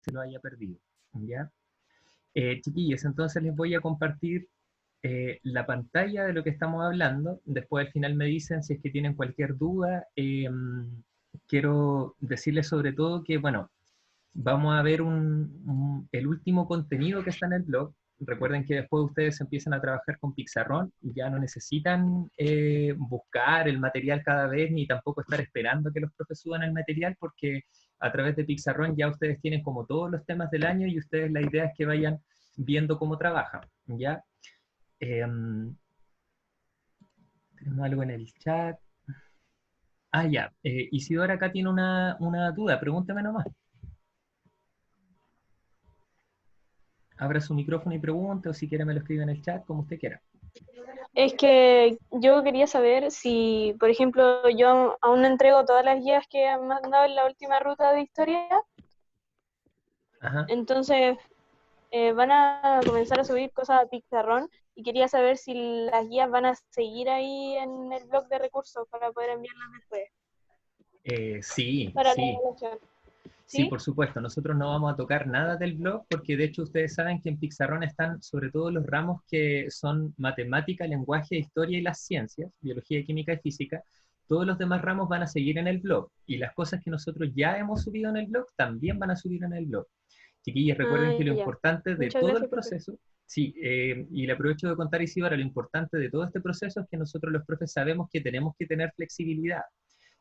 se lo haya perdido, ¿ya? Chiquillos, entonces les voy a compartir la pantalla de lo que estamos hablando. Después al final me dicen si es que tienen cualquier duda. Quiero decirles sobre todo que, bueno, vamos a ver el último contenido que está en el blog. Recuerden que después ustedes empiezan a trabajar con Pixarrón, ya no necesitan buscar el material cada vez, ni tampoco estar esperando que los profes suban el material, porque a través de Pixarrón ya ustedes tienen como todos los temas del año y ustedes la idea es que vayan viendo cómo trabajan, ¿ya? Tenemos algo en el chat. Ah, ya. Isidora acá tiene una duda, pregúnteme nomás. Abra su micrófono y pregunte, o si quiere me lo escribe en el chat, como usted quiera. Es que yo quería saber si, por ejemplo, yo aún no entrego todas las guías que han mandado en la última ruta de historia, Ajá. entonces van a comenzar a subir cosas a Pizarrón y quería saber si las guías van a seguir ahí en el blog de recursos para poder enviarlas después Sí, para la sí. evaluación. Sí, ¿Sí? por supuesto. Nosotros no vamos a tocar nada del blog porque de hecho ustedes saben que en Pixarrón están sobre todo los ramos que son matemática, lenguaje, historia y las ciencias, biología, química y física. Todos los demás ramos van a seguir en el blog y las cosas que nosotros ya hemos subido en el blog también van a subir en el blog. Chiquillos, Ah, recuerden que lo ya. importante de Muchas todo el gracias, profe. proceso, sí, y le aprovecho de contar, Isidora, lo importante de todo este proceso es que nosotros los profes sabemos que tenemos que tener flexibilidad.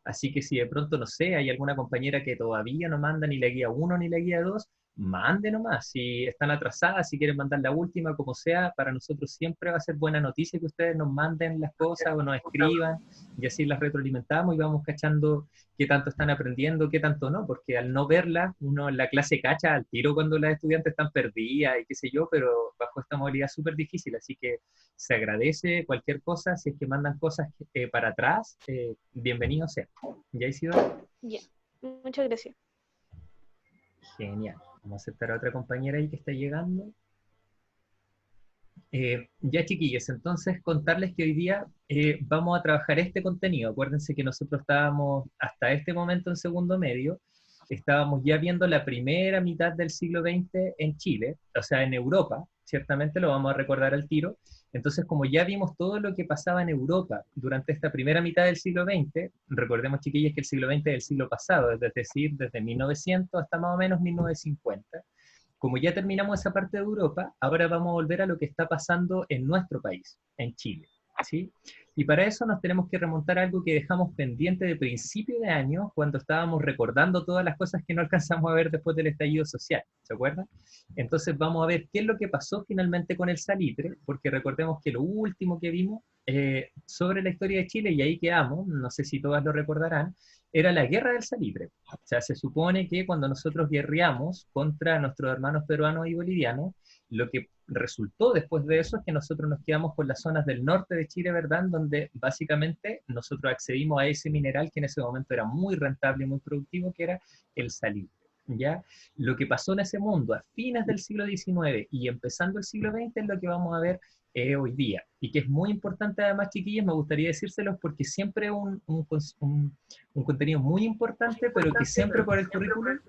Así que si de pronto, no sé, hay alguna compañera que todavía no manda ni la guía uno ni la guía 2, mande nomás. Si están atrasadas, si quieren mandar la última, como sea, para nosotros siempre va a ser buena noticia que ustedes nos manden las cosas o nos escriban y así las retroalimentamos y vamos cachando qué tanto están aprendiendo, qué tanto no, porque al no verla, uno en la clase cacha al tiro cuando las estudiantes están perdidas y qué sé yo, pero bajo esta modalidad es súper difícil, así que se agradece cualquier cosa, si es que mandan cosas para atrás, bienvenido sea. ¿Ya, Isidora? Ya. Muchas gracias. Genial. Vamos a aceptar a otra compañera ahí que está llegando. Ya, chiquillos, entonces contarles que hoy día vamos a trabajar este contenido. Acuérdense que nosotros estábamos hasta este momento en segundo medio, estábamos ya viendo la primera mitad del siglo XX en Chile, o sea, en Europa, ciertamente lo vamos a recordar al tiro. Entonces, como ya vimos todo lo que pasaba en Europa durante esta primera mitad del siglo XX, recordemos, chiquillos, que el siglo XX es el siglo pasado, es decir, desde 1900 hasta más o menos 1950. Como ya terminamos esa parte de Europa, ahora vamos a volver a lo que está pasando en nuestro país, en Chile. ¿Sí? Y para eso nos tenemos que remontar a algo que dejamos pendiente de principio de año, cuando estábamos recordando todas las cosas que no alcanzamos a ver después del estallido social, ¿se acuerdan? Entonces vamos a ver qué es lo que pasó finalmente con el salitre, porque recordemos que lo último que vimos sobre la historia de Chile, y ahí quedamos, no sé si todas lo recordarán, era la guerra del salitre. O sea, se supone que cuando nosotros guerreamos contra nuestros hermanos peruanos y bolivianos, lo que resultó después de eso es que nosotros nos quedamos con las zonas del norte de Chile, ¿verdad? Donde básicamente nosotros accedimos a ese mineral que en ese momento era muy rentable y muy productivo, que era el salitre. ¿Ya? Lo que pasó en ese mundo a fines del siglo XIX y empezando el siglo XX es lo que vamos a ver hoy día. Y que es muy importante además, chiquillos, me gustaría decírselos porque siempre es un contenido muy importante, pero que siempre por el currículum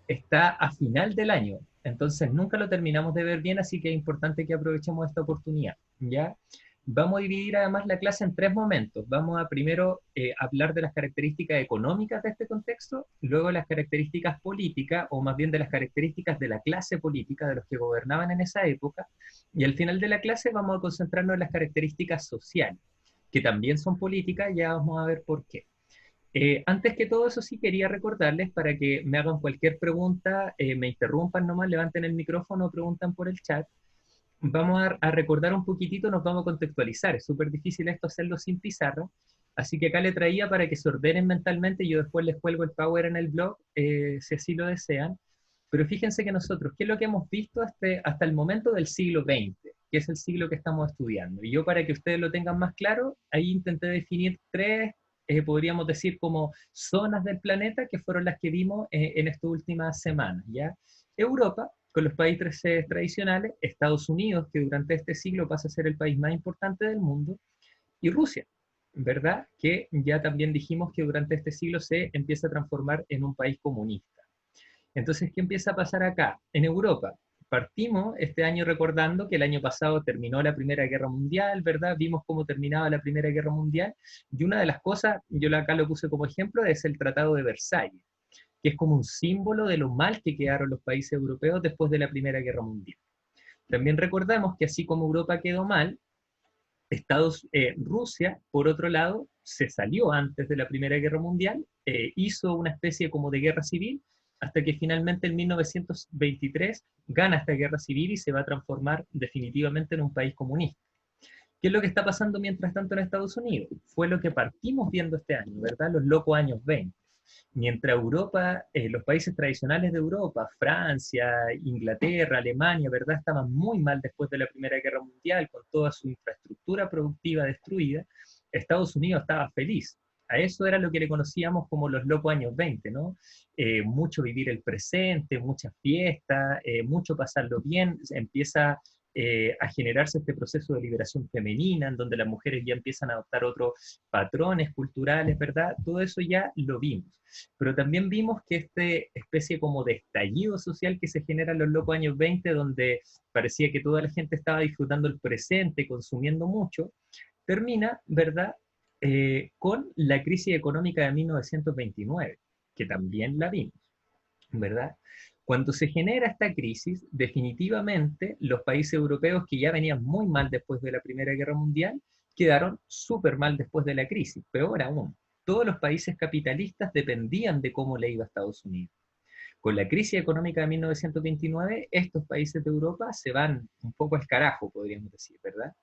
está a final del año. Entonces nunca lo terminamos de ver bien, así que es importante que aprovechemos esta oportunidad. ¿Ya? Vamos a dividir además la clase en tres momentos. Vamos a primero hablar de las características económicas de este contexto, luego las características políticas, o más bien de las características de la clase política, de los que gobernaban en esa época, y al final de la clase vamos a concentrarnos en las características sociales, que también son políticas, ya vamos a ver por qué. Antes que todo eso sí quería recordarles para que me hagan cualquier pregunta, me interrumpan nomás, levanten el micrófono o preguntan por el chat. Vamos a recordar un poquitito, nos vamos a contextualizar. Es súper difícil esto hacerlo sin pizarra. Así que acá le traía para que se ordenen mentalmente. Yo después les cuelgo el power en el blog, si así lo desean. Pero fíjense que nosotros, ¿qué es lo que hemos visto hasta el momento del siglo XX? Que es el siglo que estamos estudiando? Y yo, para que ustedes lo tengan más claro, ahí intenté definir tres, podríamos decir, como zonas del planeta, que fueron las que vimos en estas últimas semanas, ¿ya? Europa, con los países tradicionales, Estados Unidos, que durante este siglo pasa a ser el país más importante del mundo, y Rusia, ¿verdad? Que ya también dijimos que durante este siglo se empieza a transformar en un país comunista. Entonces, ¿qué empieza a pasar acá? En Europa, partimos este año recordando que el año pasado terminó la Primera Guerra Mundial, ¿verdad? Vimos cómo terminaba la Primera Guerra Mundial, y una de las cosas, yo acá lo puse como ejemplo, es el Tratado de Versalles, que es como un símbolo de lo mal que quedaron los países europeos después de la Primera Guerra Mundial. También recordamos que así como Europa quedó mal, Rusia, por otro lado, se salió antes de la Primera Guerra Mundial, hizo una especie como de guerra civil, hasta que finalmente en 1923 gana esta guerra civil y se va a transformar definitivamente en un país comunista. ¿Qué es lo que está pasando mientras tanto en Estados Unidos? Fue lo que partimos viendo este año, ¿verdad? Los locos años 20. Mientras Europa, los países tradicionales de Europa, Francia, Inglaterra, Alemania, ¿verdad?, estaban muy mal después de la Primera Guerra Mundial, con toda su infraestructura productiva destruida, Estados Unidos estaba feliz. A eso era lo que le conocíamos como los locos años 20, ¿no? Mucho vivir el presente, muchas fiestas, mucho pasarlo bien, empieza a generarse este proceso de liberación femenina, en donde las mujeres ya empiezan a adoptar otros patrones culturales, ¿verdad? Todo eso ya lo vimos. Pero también vimos que esta especie como de estallido social que se genera en los locos años 20, donde parecía que toda la gente estaba disfrutando el presente, consumiendo mucho, termina, ¿verdad?, con la crisis económica de 1929, que también la vimos, ¿verdad? Cuando se genera esta crisis, definitivamente los países europeos que ya venían muy mal después de la Primera Guerra Mundial, quedaron súper mal después de la crisis. Peor aún, todos los países capitalistas dependían de cómo le iba a Estados Unidos. Con la crisis económica de 1929, estos países de Europa se van un poco al carajo, podríamos decir, ¿verdad?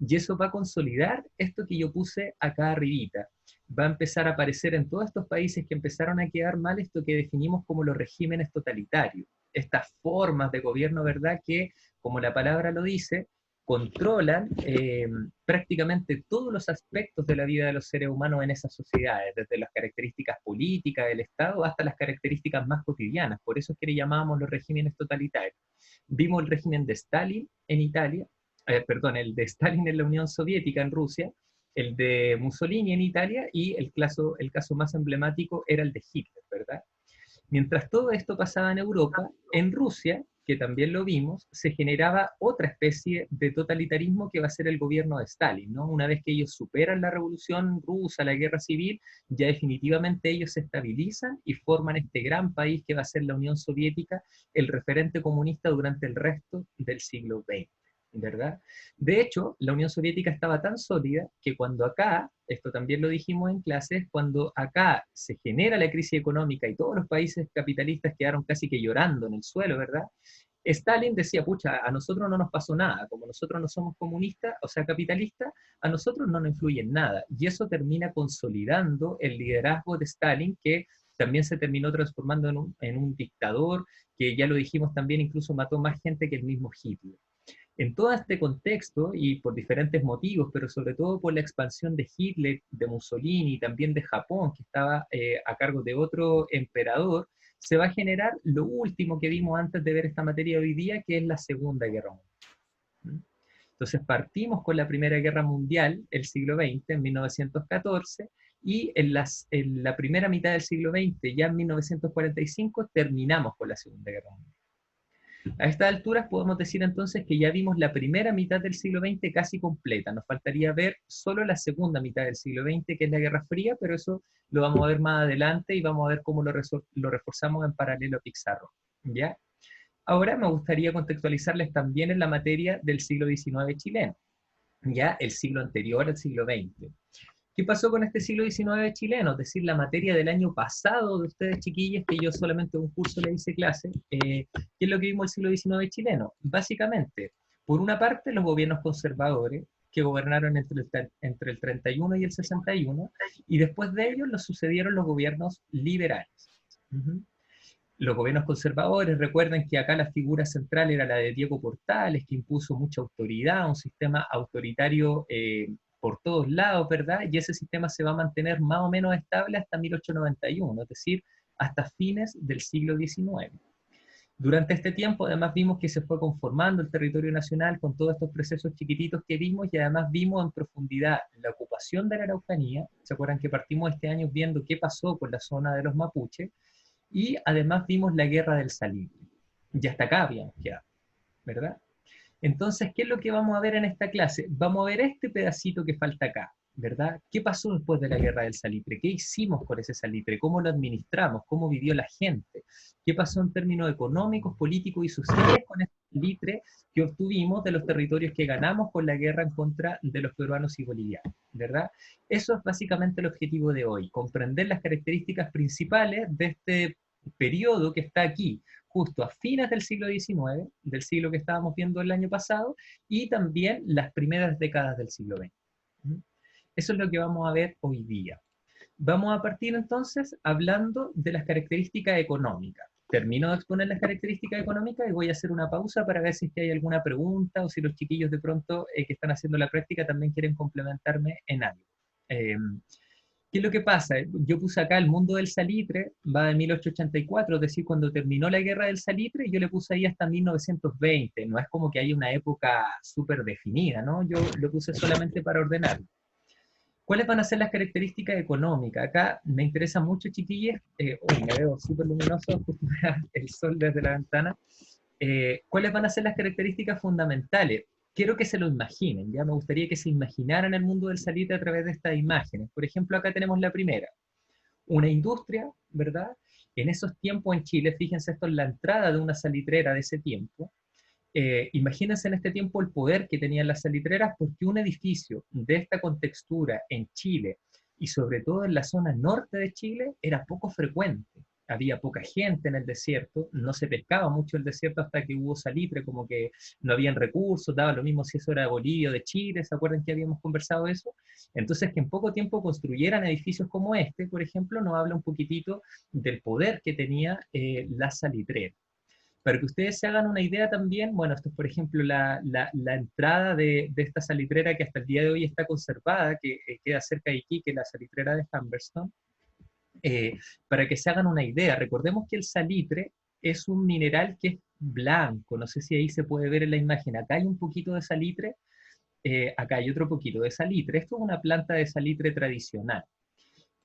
Y eso va a consolidar esto que yo puse acá arribita. Va a empezar a aparecer en todos estos países que empezaron a quedar mal esto que definimos como los regímenes totalitarios. Estas formas de gobierno, ¿verdad?, que, como la palabra lo dice, controlan prácticamente todos los aspectos de la vida de los seres humanos en esas sociedades, desde las características políticas del Estado hasta las características más cotidianas. Por eso es que le llamábamos los regímenes totalitarios. Vimos el régimen de Stalin en Italia, perdón, el de Stalin en la Unión Soviética, en Rusia, el de Mussolini en Italia, y el caso más emblemático era el de Hitler, ¿verdad? Mientras todo esto pasaba en Europa, en Rusia, que también lo vimos, se generaba otra especie de totalitarismo que va a ser el gobierno de Stalin, ¿no? Una vez que ellos superan la revolución rusa, la guerra civil, ya definitivamente ellos se estabilizan y forman este gran país que va a ser la Unión Soviética, el referente comunista durante el resto del siglo XX. ¿Verdad? De hecho, la Unión Soviética estaba tan sólida que cuando acá, esto también lo dijimos en clases, cuando acá se genera la crisis económica y todos los países capitalistas quedaron casi que llorando en el suelo, ¿verdad? Stalin decía, pucha, a nosotros no nos pasó nada, como nosotros no somos comunistas, o sea, capitalistas, a nosotros no nos influye en nada. Y eso termina consolidando el liderazgo de Stalin, que también se terminó transformando en un dictador, que ya lo dijimos también, incluso mató más gente que el mismo Hitler. En todo este contexto, y por diferentes motivos, pero sobre todo por la expansión de Hitler, de Mussolini y también de Japón, que estaba a cargo de otro emperador, se va a generar lo último que vimos antes de ver esta materia hoy día, que es la Segunda Guerra Mundial. Entonces partimos con la Primera Guerra Mundial, el siglo XX, en 1914, y en la primera mitad del siglo XX, ya en 1945, terminamos con la Segunda Guerra Mundial. A estas alturas podemos decir entonces que ya vimos la primera mitad del siglo XX casi completa. Nos faltaría ver solo la segunda mitad del siglo XX, que es la Guerra Fría, pero eso lo vamos a ver más adelante y vamos a ver cómo lo reforzamos en paralelo a Pizarro. ¿Ya? Ahora me gustaría contextualizarles también en la materia del siglo XIX chileno, ya el siglo anterior al siglo XX. ¿Qué pasó con este siglo XIX chileno? Es decir, la materia del año pasado de ustedes, chiquillos, que yo solamente un curso le hice clase, ¿qué es lo que vimos el siglo XIX chileno? Básicamente, por una parte, los gobiernos conservadores, que gobernaron entre el 31 y el 61, y después de ellos los sucedieron los gobiernos liberales. Los gobiernos conservadores, recuerden que acá la figura central era la de Diego Portales, que impuso mucha autoridad, un sistema autoritario por todos lados, ¿verdad? Y ese sistema se va a mantener más o menos estable hasta 1891, es decir, hasta fines del siglo XIX. Durante este tiempo, además, vimos que se fue conformando el territorio nacional con todos estos procesos chiquititos que vimos, y además vimos en profundidad la ocupación de la Araucanía. ¿Se acuerdan que partimos este año viendo qué pasó con la zona de los mapuches? Y además vimos la guerra del salitre. Y hasta acá habíamos quedado, ¿verdad? Entonces, ¿qué es lo que vamos a ver en esta clase? Vamos a ver este pedacito que falta acá, ¿verdad? ¿Qué pasó después de la guerra del salitre? ¿Qué hicimos con ese salitre? ¿Cómo lo administramos? ¿Cómo vivió la gente? ¿Qué pasó en términos económicos, políticos y sociales con ese salitre que obtuvimos de los territorios que ganamos con la guerra en contra de los peruanos y bolivianos? ¿Verdad? Eso es básicamente el objetivo de hoy, comprender las características principales de este periodo que está aquí, justo a fines del siglo XIX, del siglo que estábamos viendo el año pasado, y también las primeras décadas del siglo XX. Eso es lo que vamos a ver hoy día. Vamos a partir entonces hablando de las características económicas. Termino de exponer las características económicas y voy a hacer una pausa para ver si es que hay alguna pregunta o si los chiquillos de pronto que están haciendo la práctica también quieren complementarme en algo. ¿Qué es lo que pasa? Yo puse acá el mundo del salitre, va de 1884, es decir, cuando terminó la guerra del salitre, yo le puse ahí hasta 1920, no es como que haya una época súper definida, ¿no? Yo lo puse solamente para ordenarlo. ¿Cuáles van a ser las características económicas? Acá me interesa mucho, chiquillos, hoy me veo súper luminoso, justo el sol desde la ventana. ¿Cuáles van a ser las características fundamentales? Quiero que se lo imaginen, ya me gustaría que se imaginaran el mundo del salitre a través de estas imágenes. Por ejemplo, acá tenemos la primera, una industria, ¿verdad? En esos tiempos en Chile, fíjense, esto es la entrada de una salitrera de ese tiempo. Imagínense en este tiempo el poder que tenían las salitreras, porque un edificio de esta contextura en Chile, y sobre todo en la zona norte de Chile, era poco frecuente. Había poca gente en el desierto, no se pescaba mucho el desierto hasta que hubo salitre, como que no habían recursos, daba lo mismo si eso era de Bolivia o de Chile, ¿se acuerdan que habíamos conversado eso? Entonces, que en poco tiempo construyeran edificios como este, por ejemplo, nos habla un poquitito del poder que tenía la salitrera. Para que ustedes se hagan una idea también, bueno, esto es por ejemplo la entrada de esta salitrera que hasta el día de hoy está conservada, que queda cerca de Iquique, la salitrera de Humberstone. Para que se hagan una idea, recordemos que el salitre es un mineral que es blanco, no sé si ahí se puede ver en la imagen, acá hay un poquito de salitre, acá hay otro poquito de salitre, esto es una planta de salitre tradicional.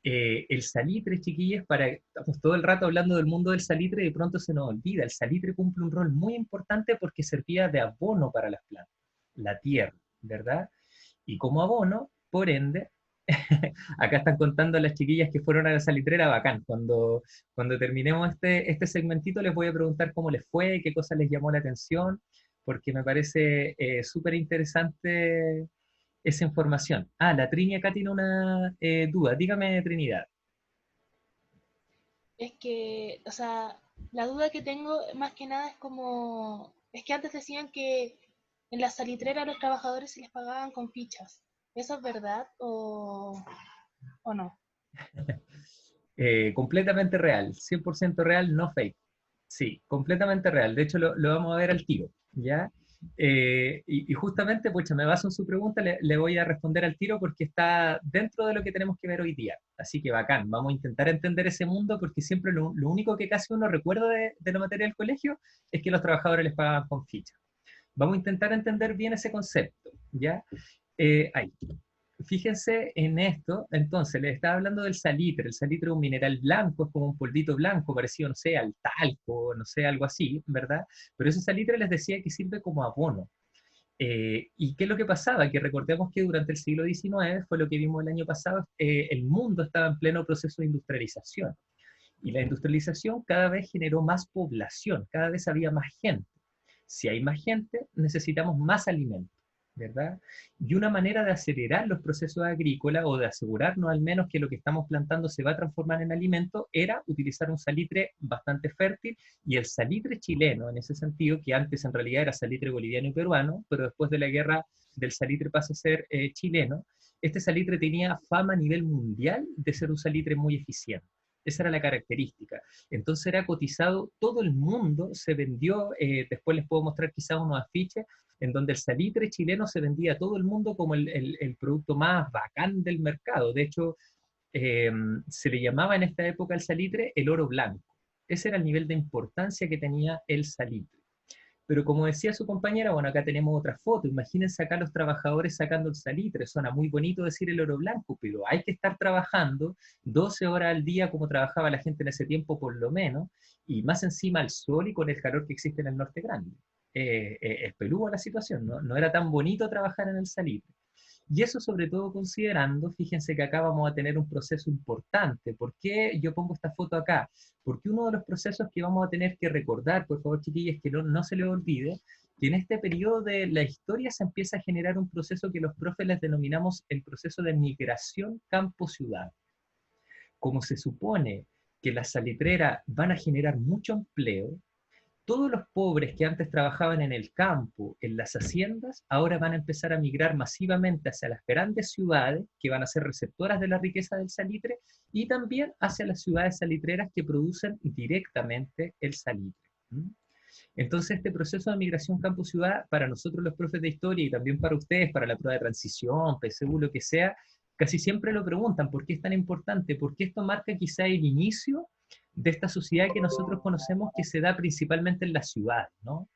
El salitre, chiquillos, estamos todo el rato hablando del mundo del salitre y de pronto se nos olvida. El salitre cumple un rol muy importante porque servía de abono para las plantas, la tierra, ¿verdad? Y como abono, por ende, acá están contando las chiquillas que fueron a la salitrera, bacán. Cuando terminemos este segmentito les voy a preguntar cómo les fue, qué cosas les llamó la atención, porque me parece súper interesante esa información. Ah, la Trini acá tiene una duda. Dígame, Trinidad. Es que, o sea, la duda que tengo más que nada es como, es que antes decían que en la salitrera a los trabajadores se les pagaban con fichas. ¿Eso es verdad o no? Completamente real, 100% real, no fake. Sí, completamente real. De hecho, lo vamos a ver al tiro, ¿ya? Y justamente, pucha, me baso en su pregunta, le voy a responder al tiro porque está dentro de lo que tenemos que ver hoy día. Así que bacán, vamos a intentar entender ese mundo porque siempre lo único que casi uno recuerda de la materia del colegio es que los trabajadores les pagaban con ficha. Vamos a intentar entender bien ese concepto, ¿ya? Ahí. Fíjense en esto, entonces, les estaba hablando del salitre. El salitre es un mineral blanco, es como un polvito blanco, parecido, no sé, al talco, no sé, algo así, ¿verdad? Pero ese salitre les decía que sirve como abono. ¿Y qué es lo que pasaba? Que recordemos que durante el siglo XIX, fue lo que vimos el año pasado, el mundo estaba en pleno proceso de industrialización. Y la industrialización cada vez generó más población, cada vez había más gente. Si hay más gente, necesitamos más alimento, ¿verdad? Y una manera de acelerar los procesos agrícolas o de asegurarnos al menos que lo que estamos plantando se va a transformar en alimento era utilizar un salitre bastante fértil y el salitre chileno, en ese sentido, que antes en realidad era salitre boliviano y peruano, pero después de la guerra del salitre pasa a ser chileno, este salitre tenía fama a nivel mundial de ser un salitre muy eficiente. Esa era la característica. Entonces era cotizado, todo el mundo se vendió, después les puedo mostrar quizás unos afiches, en donde el salitre chileno se vendía a todo el mundo como el producto más bacán del mercado. De hecho, se le llamaba en esta época el salitre el oro blanco. Ese era el nivel de importancia que tenía el salitre. Pero como decía su compañera, bueno, acá tenemos otra foto, imagínense acá los trabajadores sacando el salitre, suena muy bonito decir el oro blanco, pero hay que estar trabajando 12 horas al día como trabajaba la gente en ese tiempo por lo menos, y más encima al sol y con el calor que existe en el norte grande. Es peluda la situación, ¿no? No era tan bonito trabajar en el salitre. Y eso sobre todo considerando, fíjense que acá vamos a tener un proceso importante. ¿Por qué yo pongo esta foto acá? Porque uno de los procesos que vamos a tener que recordar, por favor chiquillas, que no se les olvide, que en este periodo de la historia se empieza a generar un proceso que los profes les denominamos el proceso de migración campo-ciudad. Como se supone que las salitreras van a generar mucho empleo, todos los pobres que antes trabajaban en el campo, en las haciendas, ahora van a empezar a migrar masivamente hacia las grandes ciudades, que van a ser receptoras de la riqueza del salitre, y también hacia las ciudades salitreras que producen directamente el salitre. Entonces, este proceso de migración campo-ciudad, para nosotros los profes de historia y también para ustedes, para la prueba de transición, PSU, lo que sea, casi siempre lo preguntan, ¿por qué es tan importante? Porque esto marca quizá el inicio de esta sociedad que nosotros conocemos que se da principalmente en las ciudades, ¿no?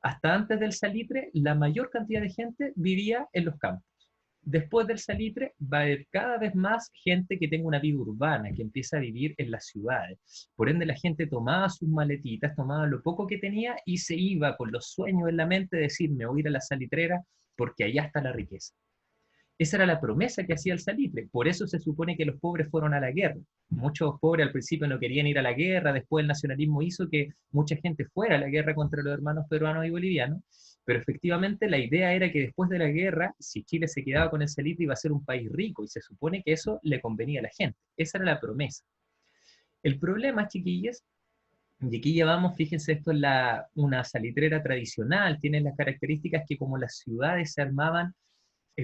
Hasta antes del salitre, la mayor cantidad de gente vivía en los campos. Después del salitre va a haber cada vez más gente que tenga una vida urbana, que empieza a vivir en las ciudades. Por ende, la gente tomaba sus maletitas, tomaba lo poco que tenía y se iba con los sueños en la mente de decir, me voy a ir a la salitrera porque allá está la riqueza. Esa era la promesa que hacía el salitre. Por eso se supone que los pobres fueron a la guerra. Muchos pobres al principio no querían ir a la guerra, después el nacionalismo hizo que mucha gente fuera a la guerra contra los hermanos peruanos y bolivianos, pero efectivamente la idea era que después de la guerra, si Chile se quedaba con el salitre, iba a ser un país rico, y se supone que eso le convenía a la gente. Esa era la promesa. El problema, chiquillas, y aquí ya vamos, fíjense, esto es una salitrera tradicional, tiene las características que como las ciudades se armaban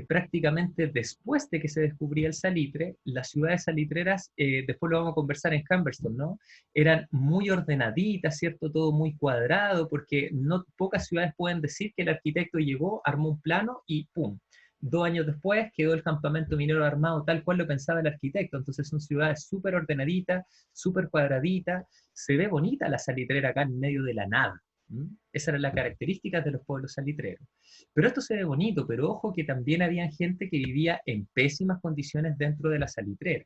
prácticamente después de que se descubría el salitre, las ciudades salitreras, después lo vamos a conversar en Humberston, ¿no? Eran muy ordenaditas, ¿cierto? Todo muy cuadrado, porque no pocas ciudades pueden decir que el arquitecto llegó, armó un plano y ¡pum! 2 años después quedó el campamento minero armado tal cual lo pensaba el arquitecto. Entonces son ciudades súper ordenaditas, súper cuadraditas. Se ve bonita la salitrera acá en medio de la nada. Esa era la característica de los pueblos salitreros. Pero esto se ve bonito, pero ojo que también había gente que vivía en pésimas condiciones dentro de la salitrera.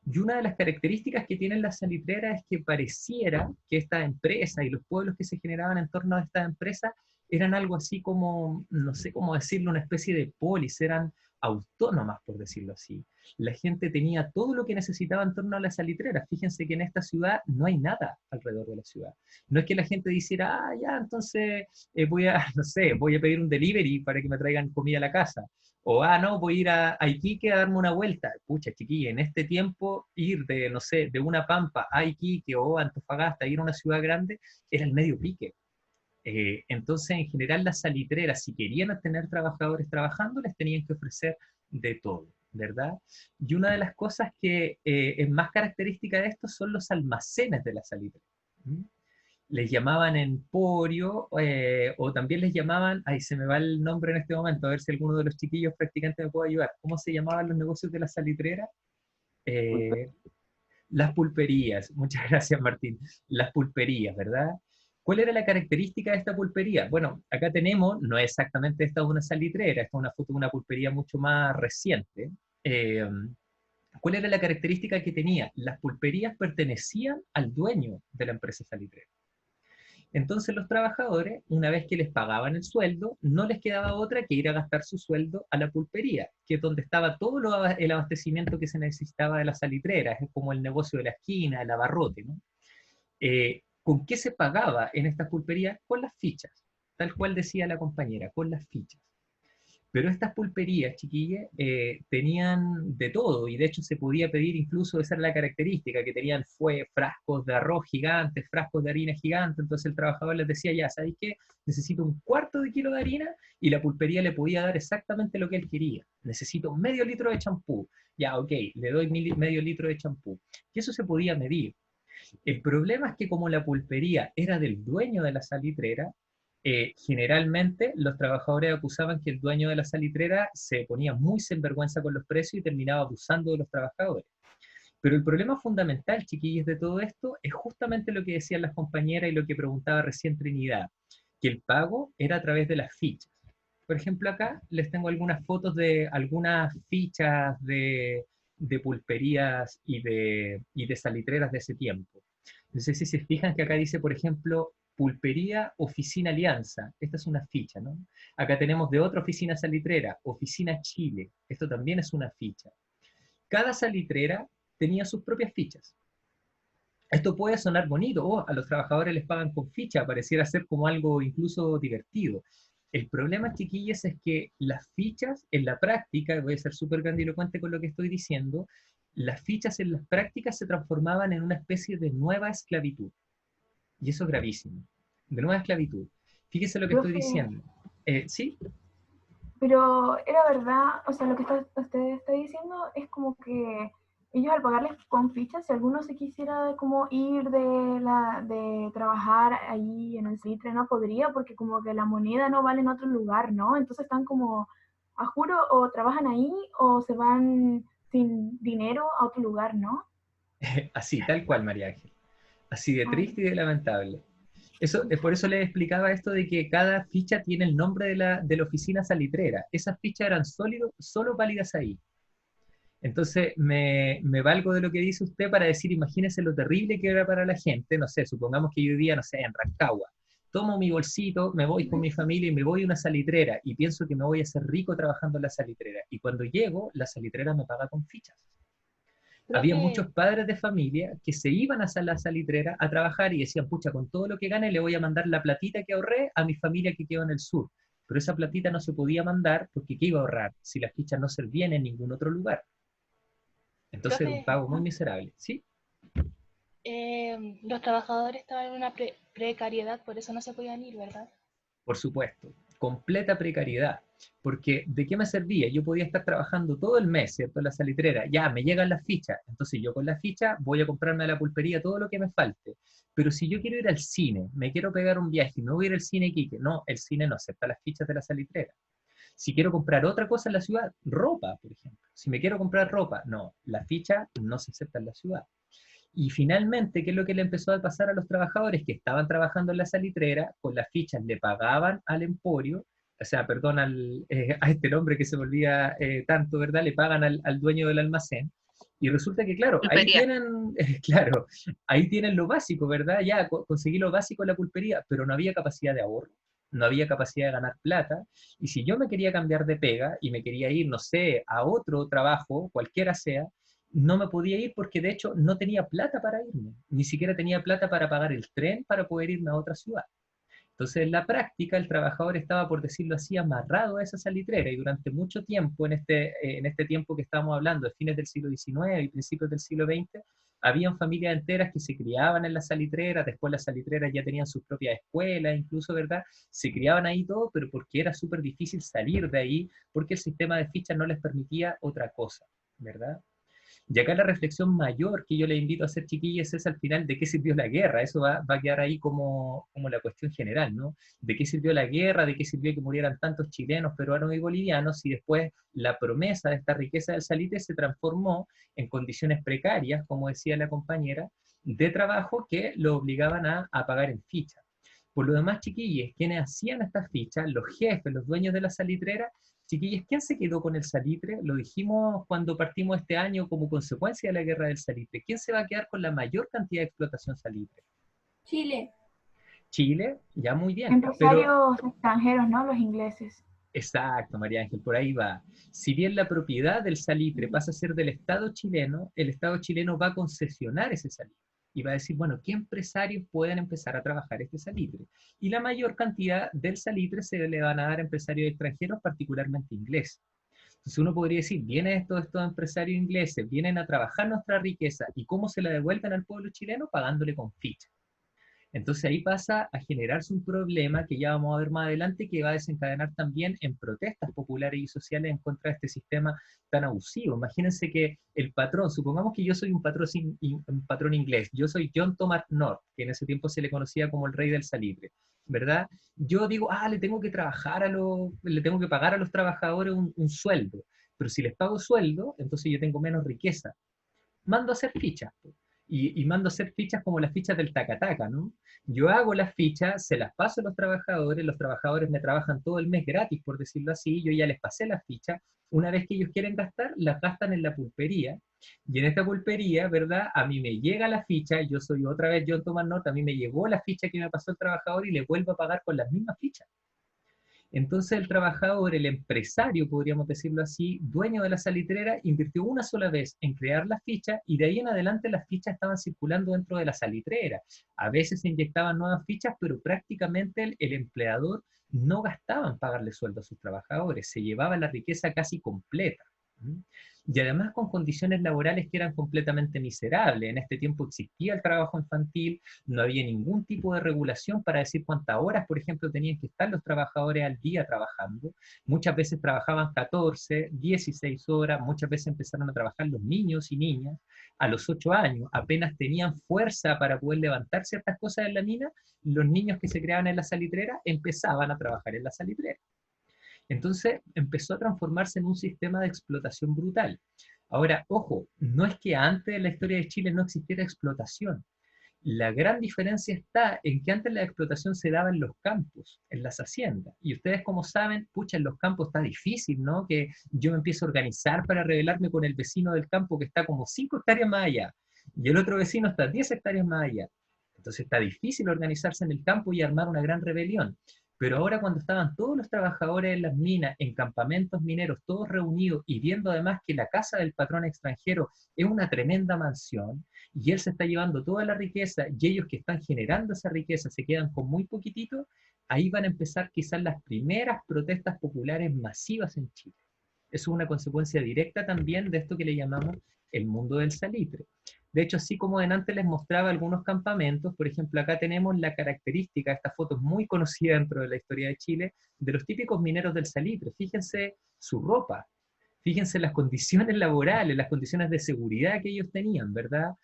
Y una de las características que tienen las salitreras es que pareciera que esta empresa y los pueblos que se generaban en torno a esta empresa eran algo así como, no sé cómo decirlo, una especie de polis, eran autónomas, por decirlo así. La gente tenía todo lo que necesitaba en torno a las salitreras. Fíjense que en esta ciudad no hay nada alrededor de la ciudad. No es que la gente dijera, ah, ya, entonces voy a, no sé, voy a pedir un delivery para que me traigan comida a la casa. O, ah, no, voy a ir a Iquique a darme una vuelta. Pucha, chiquilla, en este tiempo ir de, no sé, de una pampa a Iquique o a Antofagasta, ir a una ciudad grande, era el medio pique. Entonces, en general, las salitreras, si querían tener trabajadores trabajando, les tenían que ofrecer de todo, ¿verdad? Y una de las cosas que es más característica de esto son los almacenes de la salitrera. Les llamaban emporio, o también les llamaban, ay, se me va el nombre en este momento, a ver si alguno de los chiquillos practicantes me puede ayudar. ¿Cómo se llamaban los negocios de la salitrera? Las pulperías, muchas gracias Martín, las pulperías, ¿verdad? ¿Cuál era la característica de esta pulpería? Bueno, acá tenemos, no es exactamente esta una salitrera, esta es una foto de una pulpería mucho más reciente. ¿Cuál era la característica que tenía? Las pulperías pertenecían al dueño de la empresa salitrera. Entonces los trabajadores, una vez que les pagaban el sueldo, no les quedaba otra que ir a gastar su sueldo a la pulpería, que es donde estaba todo el abastecimiento que se necesitaba de la salitrera, es como el negocio de la esquina, el abarrote, ¿no? ¿Con qué se pagaba en estas pulperías? Con las fichas, tal cual decía la compañera, con las fichas. Pero estas pulperías, chiquillas, tenían de todo, y de hecho se podía pedir incluso, esa era la característica, que tenían frascos de arroz gigantes, frascos de harina gigantes, entonces el trabajador les decía, ya, ¿sabéis qué? Necesito 1/4 de kilo de harina, y la pulpería le podía dar exactamente lo que él quería. Necesito medio litro de champú. Ya, ok, le doy medio litro de champú. Y eso se podía medir. El problema es que como la pulpería era del dueño de la salitrera, generalmente los trabajadores acusaban que el dueño de la salitrera se ponía muy sinvergüenza con los precios y terminaba abusando de los trabajadores. Pero el problema fundamental, chiquillos, de todo esto es justamente lo que decían las compañeras y lo que preguntaba recién Trinidad, que el pago era a través de las fichas. Por ejemplo, acá les tengo algunas fotos de algunas fichas de pulperías y de salitreras de ese tiempo. No sé si se fijan que acá dice, por ejemplo, Pulpería Oficina Alianza. Esta es una ficha, ¿no? Acá tenemos de otra oficina salitrera, Oficina Chile. Esto también es una ficha. Cada salitrera tenía sus propias fichas. Esto puede sonar bonito, a los trabajadores les pagan con ficha, pareciera ser como algo incluso divertido. El problema, chiquillos, es que las fichas en la práctica, voy a ser súper grandilocuente con lo que estoy diciendo, las fichas en las prácticas se transformaban en una especie de nueva esclavitud. Y eso es gravísimo. De nueva esclavitud. Fíjese lo que estoy Profe, diciendo. ¿Sí? pero era verdad, o sea, lo que usted está diciendo es como que ellos al pagarles con fichas, si alguno se quisiera como ir de trabajar ahí en el salitre, no podría, porque como que la moneda no vale en otro lugar, ¿no? Entonces están como, a juro, o trabajan ahí o se van sin dinero a otro lugar, ¿no? Así, tal cual, María Ángel. Así de Ay, triste y de lamentable. Eso, por eso les explicaba esto de que cada ficha tiene el nombre de la oficina salitrera. Esas fichas eran solo válidas ahí. Entonces, me valgo de lo que dice usted para decir, imagínese lo terrible que era para la gente. No sé, supongamos que yo vivía, no sé, en Rancagua. Tomo mi bolsito, me voy con mi familia y me voy a una salitrera y pienso que me voy a hacer rico trabajando en la salitrera. Y cuando llego, la salitrera me paga con fichas. Había Profe, muchos padres de familia que se iban a la salitrera a trabajar y decían, pucha, con todo lo que gane le voy a mandar la platita que ahorré a mi familia que quedó en el sur. Pero esa platita no se podía mandar porque ¿qué iba a ahorrar si las fichas no servían en ningún otro lugar? Entonces era un profe, pago muy miserable, ¿sí? los trabajadores estaban en una precariedad, por eso no se podían ir, ¿verdad? Por supuesto, completa precariedad, porque ¿de qué me servía? Yo podía estar trabajando todo el mes, ¿cierto? En la salitrera, ya me llegan las fichas, entonces yo con la ficha voy a comprarme a la pulpería todo lo que me falte, pero si yo quiero ir al cine, me quiero pegar un viaje, me voy a ir al cine Quique, no, el cine no acepta las fichas de la salitrera. Si quiero comprar otra cosa en la ciudad, ropa, por ejemplo. Si me quiero comprar ropa, no, la ficha no se acepta en la ciudad. Y finalmente, ¿qué es lo que le empezó a pasar a los trabajadores que estaban trabajando en la salitrera? Con las fichas le pagaban al emporio, o sea, perdón, a este nombre que se me olvida tanto, ¿verdad? Le pagan al dueño del almacén. Y resulta que, claro, ahí Pulpería. tienen, claro, ahí tienen lo básico, ¿verdad? Ya conseguí lo básico en la pulpería, pero no había capacidad de ahorro, no había capacidad de ganar plata. Y si yo me quería cambiar de pega y me quería ir, no sé, a otro trabajo, cualquiera sea, no me podía ir porque de hecho no tenía plata para irme, ni siquiera tenía plata para pagar el tren para poder irme a otra ciudad. Entonces, en la práctica, el trabajador estaba, por decirlo así, amarrado a esa salitrera y durante mucho tiempo, en este tiempo que estamos hablando, de fines del siglo XIX y principios del siglo XX, habían familias enteras que se criaban en la salitrera, después las salitreras ya tenían sus propias escuelas, incluso, ¿verdad? Se criaban ahí todo, pero porque era súper difícil salir de ahí, porque el sistema de fichas no les permitía otra cosa, ¿verdad? Y acá la reflexión mayor que yo le invito a hacer, chiquillos, es al final de qué sirvió la guerra. Eso va a quedar ahí como la cuestión general, ¿no? ¿De qué sirvió la guerra? ¿De qué sirvió que murieran tantos chilenos, peruanos y bolivianos? Si después la promesa de esta riqueza del salitre se transformó en condiciones precarias, como decía la compañera, de trabajo que lo obligaban a pagar en ficha. Por lo demás, chiquillos, quienes hacían estas fichas, los jefes, los dueños de la salitrera, chiquillos, ¿quién se quedó con el salitre? Lo dijimos cuando partimos este año como consecuencia de la guerra del salitre. ¿Quién se va a quedar con la mayor cantidad de explotación salitre? Chile. Chile, ya muy bien, pero empresarios extranjeros, ¿no? Los ingleses. exacto, María Ángel, por ahí va. Si bien la propiedad del salitre pasa a ser del Estado chileno, el Estado chileno va a concesionar ese salitre y va a decir, bueno, ¿qué empresarios pueden empezar a trabajar este salitre? Y la mayor cantidad del salitre se le van a dar a empresarios extranjeros, particularmente ingleses. Entonces uno podría decir, vienen estos empresarios ingleses, vienen a trabajar nuestra riqueza, ¿y cómo se la devuelven al pueblo chileno? Pagándole con ficha. Entonces ahí pasa a generarse un problema que ya vamos a ver más adelante, que va a desencadenar también en protestas populares y sociales en contra de este sistema tan abusivo. Imagínense que el patrón, supongamos que yo soy un patrón inglés, yo soy John Thomas North, que en ese tiempo se le conocía como el rey del salitre, ¿verdad? Yo digo, le tengo que le tengo que pagar a los trabajadores un sueldo, pero si les pago sueldo, entonces yo tengo menos riqueza. Mando a hacer fichas. y mando a hacer fichas como las fichas del taca-taca, ¿no? Yo hago las fichas, se las paso a los trabajadores me trabajan todo el mes gratis, por decirlo así, yo ya les pasé las fichas, una vez que ellos quieren gastar, las gastan en la pulpería, y en esta pulpería, ¿verdad? A mí me llega la ficha, yo soy otra vez John Tomás Norte, a mí me llegó la ficha que me pasó el trabajador y le vuelvo a pagar con las mismas fichas. Entonces el trabajador, el empresario, podríamos decirlo así, dueño de la salitrera, invirtió una sola vez en crear las fichas y de ahí en adelante las fichas estaban circulando dentro de la salitrera. A veces se inyectaban nuevas fichas, pero prácticamente el empleador no gastaba en pagarle sueldo a sus trabajadores, se llevaba la riqueza casi completa. Y además con condiciones laborales que eran completamente miserables. En este tiempo existía el trabajo infantil, no había ningún tipo de regulación para decir cuántas horas, por ejemplo, tenían que estar los trabajadores al día trabajando. Muchas veces trabajaban 14, 16 horas, muchas veces empezaron a trabajar los niños y niñas a los 8 años, apenas tenían fuerza para poder levantar ciertas cosas en la mina, los niños que se creaban en la salitrera empezaban a trabajar en la salitrera. Entonces empezó a transformarse en un sistema de explotación brutal. Ahora, ojo, no es que antes de la historia de Chile no existiera explotación. La gran diferencia está en que antes la explotación se daba en los campos, en las haciendas. Y ustedes como saben, pucha, en los campos está difícil, ¿no? Que yo me empiezo a organizar para rebelarme con el vecino del campo que está como 5 hectáreas más allá. Y el otro vecino está 10 hectáreas más allá. Entonces está difícil organizarse en el campo y armar una gran rebelión. Pero ahora cuando estaban todos los trabajadores en las minas, en campamentos mineros, todos reunidos y viendo además que la casa del patrón extranjero es una tremenda mansión y él se está llevando toda la riqueza y ellos que están generando esa riqueza se quedan con muy poquitito, ahí van a empezar quizás las primeras protestas populares masivas en Chile. Eso es una consecuencia directa también de esto que le llamamos el mundo del salitre. De hecho, así como antes les mostraba algunos campamentos, por ejemplo, acá tenemos la característica, esta foto es muy conocida dentro de la historia de Chile, de los típicos mineros del salitre. Fíjense su ropa, fíjense las condiciones laborales, las condiciones de seguridad que ellos tenían, ¿verdad?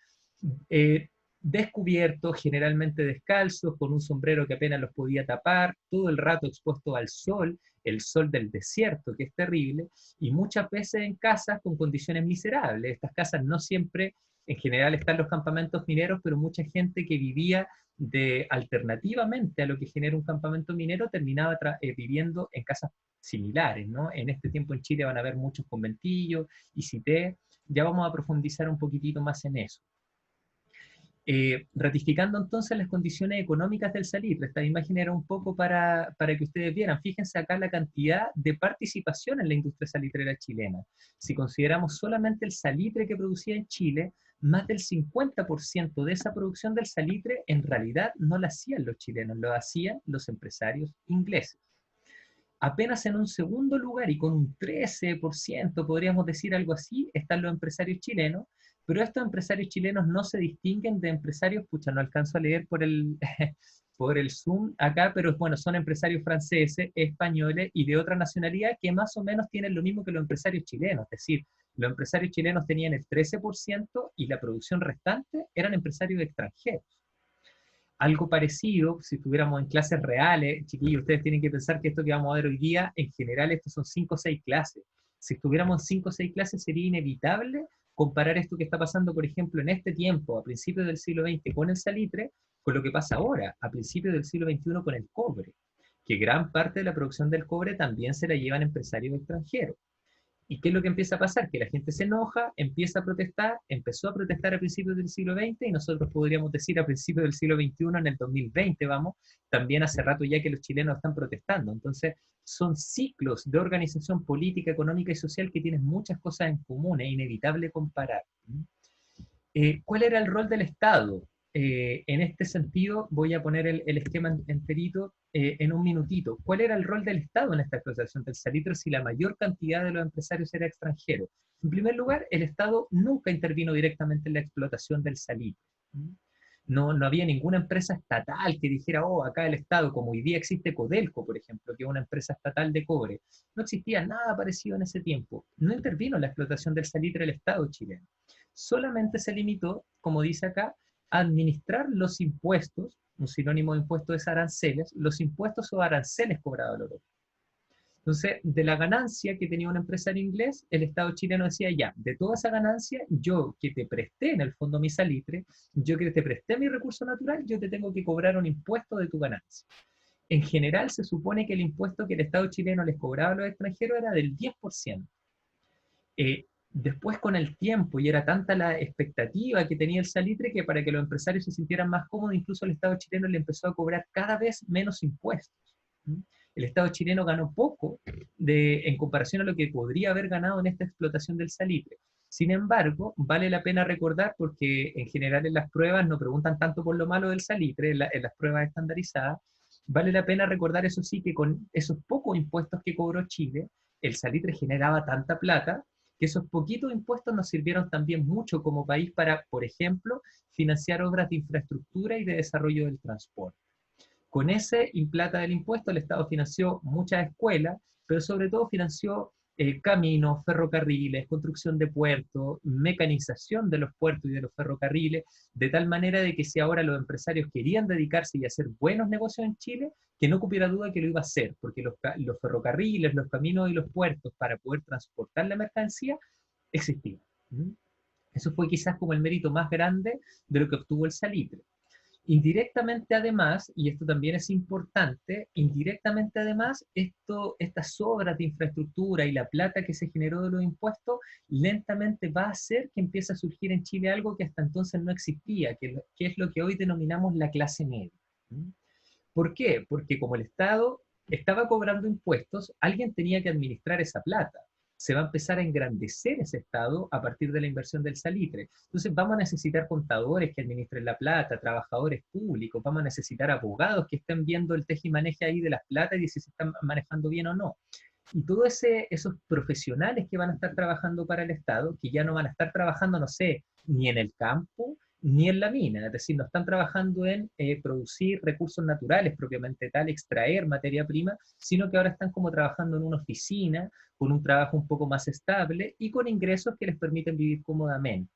Descubiertos, generalmente descalzos, con un sombrero que apenas los podía tapar, todo el rato expuesto al sol, el sol del desierto, que es terrible, y muchas veces en casas con condiciones miserables. Estas casas no siempre, en general están los campamentos mineros, pero mucha gente que vivía alternativamente a lo que genera un campamento minero terminaba viviendo en casas similares, ¿no? En este tiempo en Chile van a haber muchos conventillos, y cité, ya vamos a profundizar un poquitito más en eso. Ratificando entonces las condiciones económicas del salitre, esta imagen era un poco para que ustedes vieran, fíjense acá la cantidad de participación en la industria salitrera chilena. Si consideramos solamente el salitre que producía en Chile, más del 50% de esa producción del salitre en realidad no la hacían los chilenos, lo hacían los empresarios ingleses. Apenas en un segundo lugar y con un 13%, podríamos decir algo así, están los empresarios chilenos, pero estos empresarios chilenos no se distinguen de empresarios, pucha, no alcanzo a leer por el, por el Zoom acá, pero bueno, son empresarios franceses, españoles y de otra nacionalidad que más o menos tienen lo mismo que los empresarios chilenos, es decir, los empresarios chilenos tenían el 13% y la producción restante eran empresarios extranjeros. Algo parecido, si estuviéramos en clases reales, chiquillos, ustedes tienen que pensar que esto que vamos a ver hoy día, en general, estos son 5 o 6 clases. Si estuviéramos en 5 o 6 clases, sería inevitable comparar esto que está pasando, por ejemplo, en este tiempo, a principios del siglo XX, con el salitre, con lo que pasa ahora, a principios del siglo XXI, con el cobre, que gran parte de la producción del cobre también se la llevan empresarios extranjeros. ¿Y qué es lo que empieza a pasar? Que la gente se enoja, empieza a protestar, empezó a protestar a principios del siglo XX y nosotros podríamos decir a principios del siglo XXI, en el 2020, vamos, también hace rato ya que los chilenos están protestando. Entonces, son ciclos de organización política, económica y social que tienen muchas cosas en común, es inevitable comparar. ¿Cuál era el rol del Estado? En este sentido, voy a poner el esquema enterito en un minutito. ¿Cuál era el rol del Estado en esta explotación del salitre si la mayor cantidad de los empresarios era extranjero? En primer lugar, el Estado nunca intervino directamente en la explotación del salitre. No había ninguna empresa estatal que dijera, oh, acá el Estado, como hoy día existe Codelco, por ejemplo, que es una empresa estatal de cobre. No existía nada parecido en ese tiempo. No intervino en la explotación del salitre el Estado chileno. Solamente se limitó, como dice acá, a administrar los impuestos, un sinónimo de impuesto es aranceles, los impuestos o aranceles cobrados al oro. Entonces, de la ganancia que tenía un empresario inglés, el Estado chileno decía, ya, de toda esa ganancia, yo que te presté en el fondo mi salitre, yo que te presté mi recurso natural, yo te tengo que cobrar un impuesto de tu ganancia. En general, se supone que el impuesto que el Estado chileno les cobraba a los extranjeros era del 10%. Después, con el tiempo, y era tanta la expectativa que tenía el salitre, que para que los empresarios se sintieran más cómodos, incluso el Estado chileno le empezó a cobrar cada vez menos impuestos. El Estado chileno ganó poco en comparación a lo que podría haber ganado en esta explotación del salitre. Sin embargo, vale la pena recordar, porque en general en las pruebas no preguntan tanto por lo malo del salitre, en las pruebas estandarizadas, vale la pena recordar, eso sí, que con esos pocos impuestos que cobró Chile, el salitre generaba tanta plata que esos poquitos impuestos nos sirvieron también mucho como país para, por ejemplo, financiar obras de infraestructura y de desarrollo del transporte. Con ese plata del impuesto, el Estado financió muchas escuelas, pero sobre todo financió caminos, ferrocarriles, construcción de puertos, mecanización de los puertos y de los ferrocarriles, de tal manera de que si ahora los empresarios querían dedicarse y hacer buenos negocios en Chile, que no cupiera duda que lo iba a hacer, porque los ferrocarriles, los caminos y los puertos para poder transportar la mercancía existían. Eso fue quizás como el mérito más grande de lo que obtuvo el salitre. Indirectamente además, y esto también es importante, indirectamente además, estas obras de infraestructura y la plata que se generó de los impuestos, lentamente va a hacer que empiece a surgir en Chile algo que hasta entonces no existía, que es lo que hoy denominamos la clase media. ¿Por qué? Porque como el Estado estaba cobrando impuestos, alguien tenía que administrar esa plata. Se va a empezar a engrandecer ese Estado a partir de la inversión del salitre. Entonces vamos a necesitar contadores que administren la plata, trabajadores públicos, vamos a necesitar abogados que estén viendo el tejimaneje ahí de las platas y si se están manejando bien o no. Y todos esos profesionales que van a estar trabajando para el Estado, que ya no van a estar trabajando, no sé, ni en el campo, ni en la mina, es decir, no están trabajando en producir recursos naturales propiamente tal, extraer materia prima, sino que ahora están como trabajando en una oficina, con un trabajo un poco más estable y con ingresos que les permiten vivir cómodamente.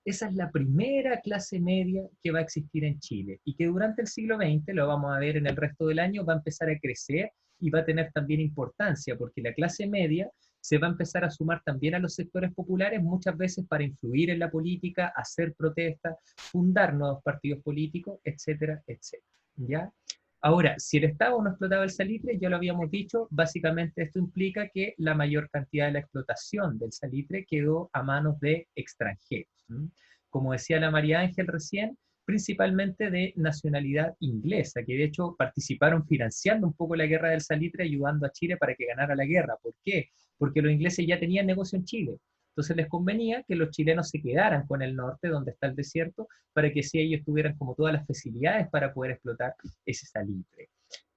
Esa es la primera clase media que va a existir en Chile y que durante el siglo XX, lo vamos a ver en el resto del año, va a empezar a crecer y va a tener también importancia, porque la clase media se va a empezar a sumar también a los sectores populares, muchas veces para influir en la política, hacer protestas, fundar nuevos partidos políticos, etcétera, etcétera. ¿Ya? Ahora, si el Estado no explotaba el salitre, ya lo habíamos dicho, básicamente esto implica que la mayor cantidad de la explotación del salitre quedó a manos de extranjeros. Como decía la María Ángel recién, principalmente de nacionalidad inglesa, que de hecho participaron financiando un poco la guerra del salitre, ayudando a Chile para que ganara la guerra. ¿Por qué? Porque los ingleses ya tenían negocio en Chile. Entonces les convenía que los chilenos se quedaran con el norte, donde está el desierto, para que si ellos tuvieran como todas las facilidades para poder explotar ese salitre.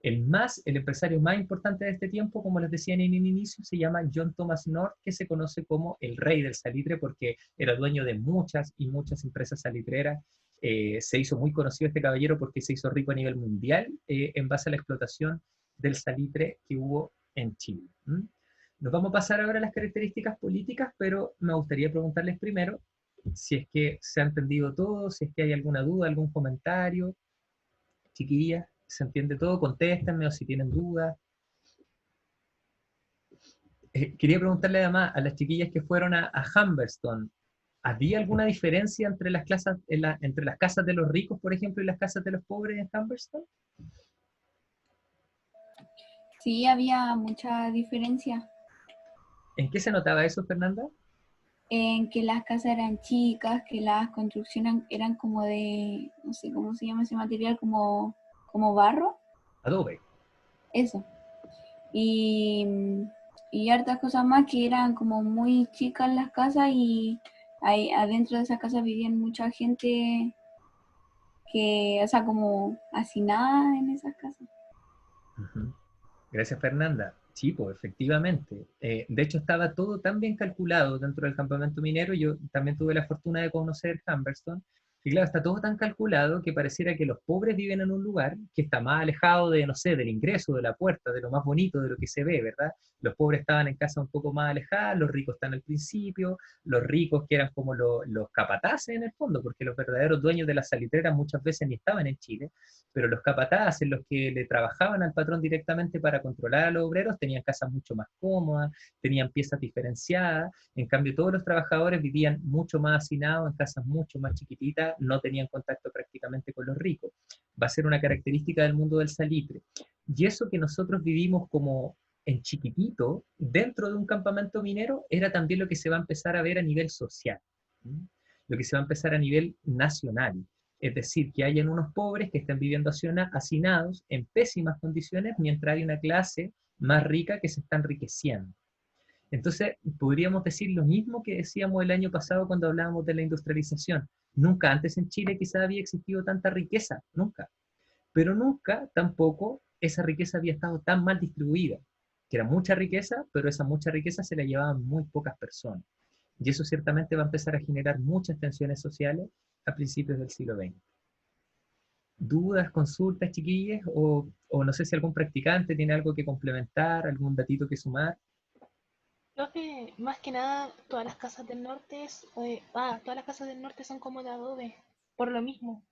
El empresario más importante de este tiempo, como les decía en el inicio, se llama John Thomas North, que se conoce como el rey del salitre porque era dueño de muchas y muchas empresas salitreras. Se hizo muy conocido este caballero porque se hizo rico a nivel mundial en base a la explotación del salitre que hubo en Chile. Nos vamos a pasar ahora a las características políticas, pero me gustaría preguntarles primero si es que se ha entendido todo, si es que hay alguna duda, algún comentario. Chiquillas, ¿se entiende todo? Contéstenme o si tienen dudas. Quería preguntarle además a las chiquillas que fueron a Humberstone, ¿había alguna diferencia entre las clases, entre las casas de los ricos, por ejemplo, y las casas de los pobres en Humberstone? Sí, había mucha diferencia ¿En qué se notaba eso, Fernanda? en que las casas eran chicas, que las construcciones eran como de, no sé cómo se llama ese material, como barro, Adobe. eso. Y, y hartas cosas más que eran como muy chicas las casas y ahí adentro de esas casas vivían mucha gente que, o sea, como hacinada en esas casas. Gracias, Fernanda. Sí, pues efectivamente. De hecho, estaba todo tan bien calculado dentro del campamento minero. Yo también tuve la fortuna de conocer Humberstone, Y claro, está todo tan calculado que pareciera que los pobres viven en un lugar que está más alejado de, no sé, del ingreso, de la puerta, de lo más bonito, de lo que se ve, ¿verdad? Los pobres estaban en casas un poco más alejadas, los ricos están al principio, los ricos que eran como los capataces en el fondo, porque los verdaderos dueños de las salitreras muchas veces ni estaban en Chile, pero los capataces, los que le trabajaban al patrón directamente para controlar a los obreros, tenían casas mucho más cómodas, tenían piezas diferenciadas. En cambio, todos los trabajadores vivían mucho más hacinados en casas mucho más chiquititas, no tenían contacto prácticamente con los ricos. Va a ser una característica del mundo del salitre. Y eso que nosotros vivimos como en chiquitito, dentro de un campamento minero, era también lo que se va a empezar a ver a nivel social, lo que se va a empezar a nivel nacional. Es decir, que hayan unos pobres que estén viviendo hacinados en pésimas condiciones, mientras hay una clase más rica que se está enriqueciendo. Entonces, podríamos decir lo mismo que decíamos el año pasado cuando hablábamos de la industrialización. Nunca antes en Chile quizá había existido tanta riqueza, nunca. Pero nunca tampoco esa riqueza había estado tan mal distribuida, que era mucha riqueza, pero esa mucha riqueza se la llevaban muy pocas personas. Y eso ciertamente va a empezar a generar muchas tensiones sociales a principios del siglo XX. ¿Dudas, consultas, chiquillas? O no sé si algún practicante tiene algo que complementar, algún datito que sumar. Profe, más que nada, todas las casas del norte todas las casas del norte son como de adobe, por lo mismo.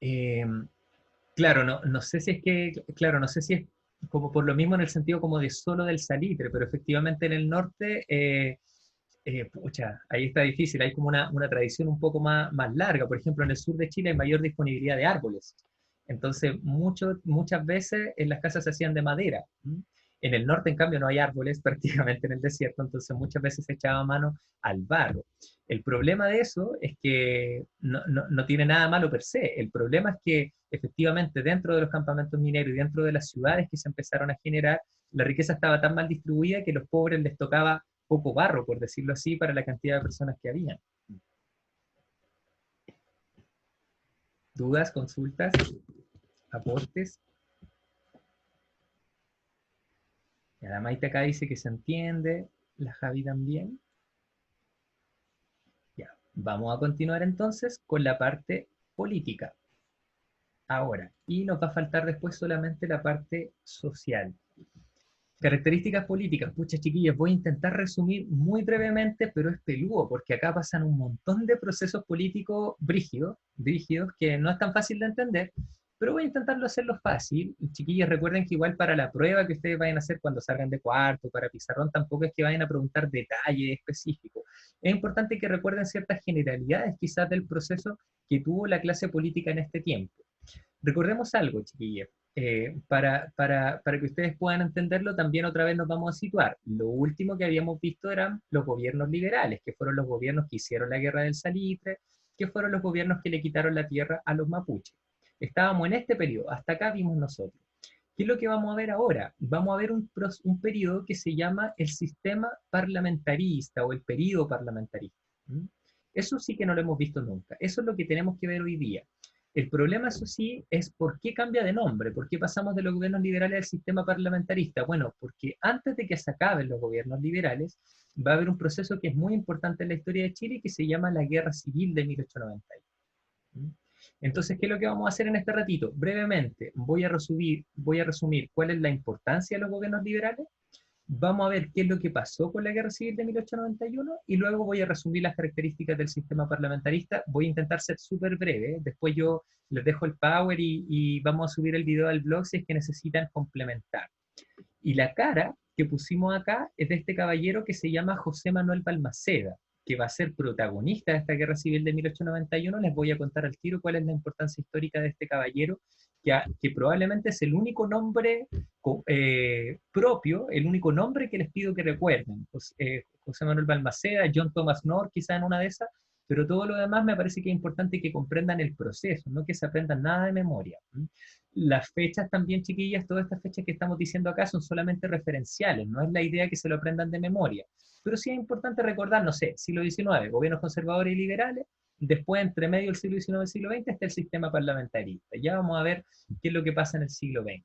Eh, claro, no sé si es que, claro, no sé si es como por lo mismo en el sentido como de solo del salitre, pero efectivamente en el norte, pucha, ahí está difícil, hay como una tradición un poco más larga. Por ejemplo, en el sur de Chile hay mayor disponibilidad de árboles. Entonces, muchas veces en las casas se hacían de madera. En el norte, en cambio, no hay árboles prácticamente en el desierto, entonces muchas veces se echaba mano al barro. El problema de eso es que no tiene nada malo per se. El problema es que efectivamente dentro de los campamentos mineros y dentro de las ciudades que se empezaron a generar, la riqueza estaba tan mal distribuida que a los pobres les tocaba poco barro, por decirlo así, para la cantidad de personas que habían. ¿Dudas, consultas, aportes? Ya, la Maite acá dice que se entiende, la Javi también. Ya, vamos a continuar entonces con la parte política. Ahora, y nos va a faltar después solamente la parte social. Características políticas, pucha chiquillos, voy a intentar resumir muy brevemente, pero es peludo, porque acá pasan un montón de procesos políticos brígidos que no es tan fácil de entender, pero voy a intentarlo hacerlo fácil. Chiquillos, recuerden que igual para la prueba que ustedes vayan a hacer cuando salgan de cuarto, para pizarrón, tampoco es que vayan a preguntar detalles específicos. Es importante que recuerden ciertas generalidades quizás del proceso que tuvo la clase política en este tiempo. Recordemos algo, chiquillos, para que ustedes puedan entenderlo, también otra vez nos vamos a situar. Lo último que habíamos visto eran los gobiernos liberales, que fueron los gobiernos que hicieron la guerra del salitre, que fueron los gobiernos que le quitaron la tierra a los mapuches. Estábamos en este periodo, hasta acá vimos nosotros. ¿Qué es lo que vamos a ver ahora? Vamos a ver un periodo que se llama el sistema parlamentarista o el periodo parlamentarista. Eso sí que no lo hemos visto nunca. Eso es lo que tenemos que ver hoy día. El problema, eso sí, es por qué cambia de nombre, por qué pasamos de los gobiernos liberales al sistema parlamentarista. Bueno, porque antes de que se acaben los gobiernos liberales, va a haber un proceso que es muy importante en la historia de Chile que se llama la Guerra Civil de 1891. Entonces, ¿qué es lo que vamos a hacer en este ratito? Brevemente, voy a resumir cuál es la importancia de los gobiernos liberales, vamos a ver qué es lo que pasó con la Guerra Civil de 1891 y luego voy a resumir las características del sistema parlamentarista. Voy a intentar ser súper breve, ¿eh? Después yo les dejo el power y vamos a subir el video al blog si es que necesitan complementar. Y la cara que pusimos acá es de este caballero que se llama José Manuel Balmaceda, que va a ser protagonista de esta Guerra Civil de 1891. Les voy a contar al tiro cuál es la importancia histórica de este caballero, que probablemente es el único nombre propio, el único nombre que les pido que recuerden. José Manuel Balmaceda, John Thomas North, quizá en una de esas, pero todo lo demás me parece que es importante que comprendan el proceso, no que se aprendan nada de memoria. Las fechas también, chiquillas, todas estas fechas que estamos diciendo acá son solamente referenciales, no es la idea que se lo aprendan de memoria. Pero sí es importante recordar, no sé, siglo XIX, gobiernos conservadores y liberales, después entre medio del siglo XIX y el siglo XX está el sistema parlamentarista. Ya vamos a ver qué es lo que pasa en el siglo XX.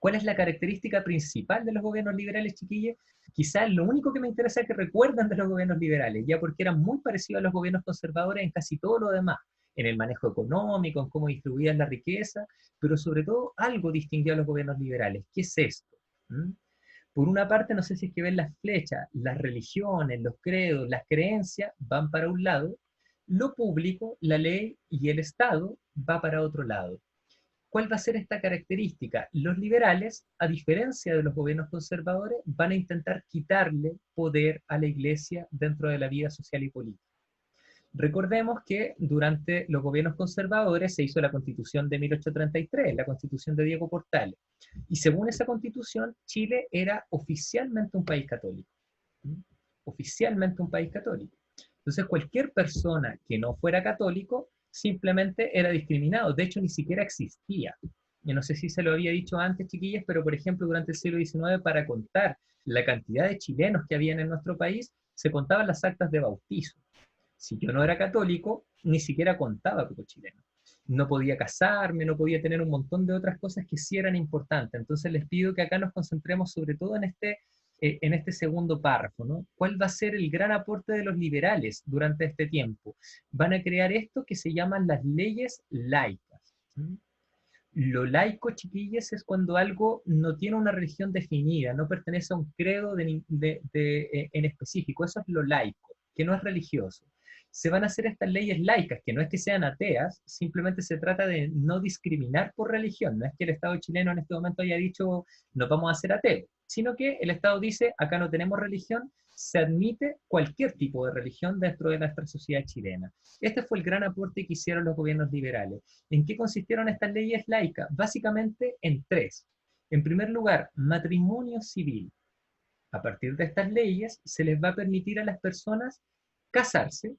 ¿Cuál es la característica principal de los gobiernos liberales, chiquillos? Quizás lo único que me interesa es que recuerden de los gobiernos liberales, ya porque eran muy parecidos a los gobiernos conservadores en casi todo lo demás, en el manejo económico, en cómo distribuían la riqueza, pero sobre todo algo distinguió a los gobiernos liberales. ¿Qué es esto? ¿Mm? Por una parte, no sé si es que ven las flechas, las religiones, los credos, las creencias van para un lado, lo público, la ley y el Estado va para otro lado. ¿Cuál va a ser esta característica? Los liberales, a diferencia de los gobiernos conservadores, van a intentar quitarle poder a la Iglesia dentro de la vida social y política. Recordemos que durante los gobiernos conservadores se hizo la Constitución de 1833, la Constitución de Diego Portales, y según esa Constitución, Chile era oficialmente un país católico. Oficialmente un país católico. Entonces, cualquier persona que no fuera católico simplemente era discriminado. De hecho, ni siquiera existía. Yo no sé si se lo había dicho antes, chiquillas, pero por ejemplo, durante el siglo XIX, para contar la cantidad de chilenos que habían en nuestro país, se contaban las actas de bautizo. Si yo no era católico, ni siquiera contaba como chileno. No podía casarme, no podía tener un montón de otras cosas que sí eran importantes. Entonces les pido que acá nos concentremos sobre todo en este segundo párrafo, ¿no? ¿Cuál va a ser el gran aporte de los liberales durante este tiempo? Van a crear esto que se llaman las leyes laicas. Lo laico, chiquillas, es cuando algo no tiene una religión definida, no pertenece a un credo en específico. Eso es lo laico, que no es religioso. Se van a hacer estas leyes laicas, que no es que sean ateas, simplemente se trata de no discriminar por religión. No es que el Estado chileno en este momento haya dicho, no vamos a ser ateos, sino que el Estado dice, acá no tenemos religión, se admite cualquier tipo de religión dentro de nuestra sociedad chilena. Este fue el gran aporte que hicieron los gobiernos liberales. ¿En qué consistieron estas leyes laicas? Básicamente en tres. En primer lugar, matrimonio civil. A partir de estas leyes se les va a permitir a las personas casarse,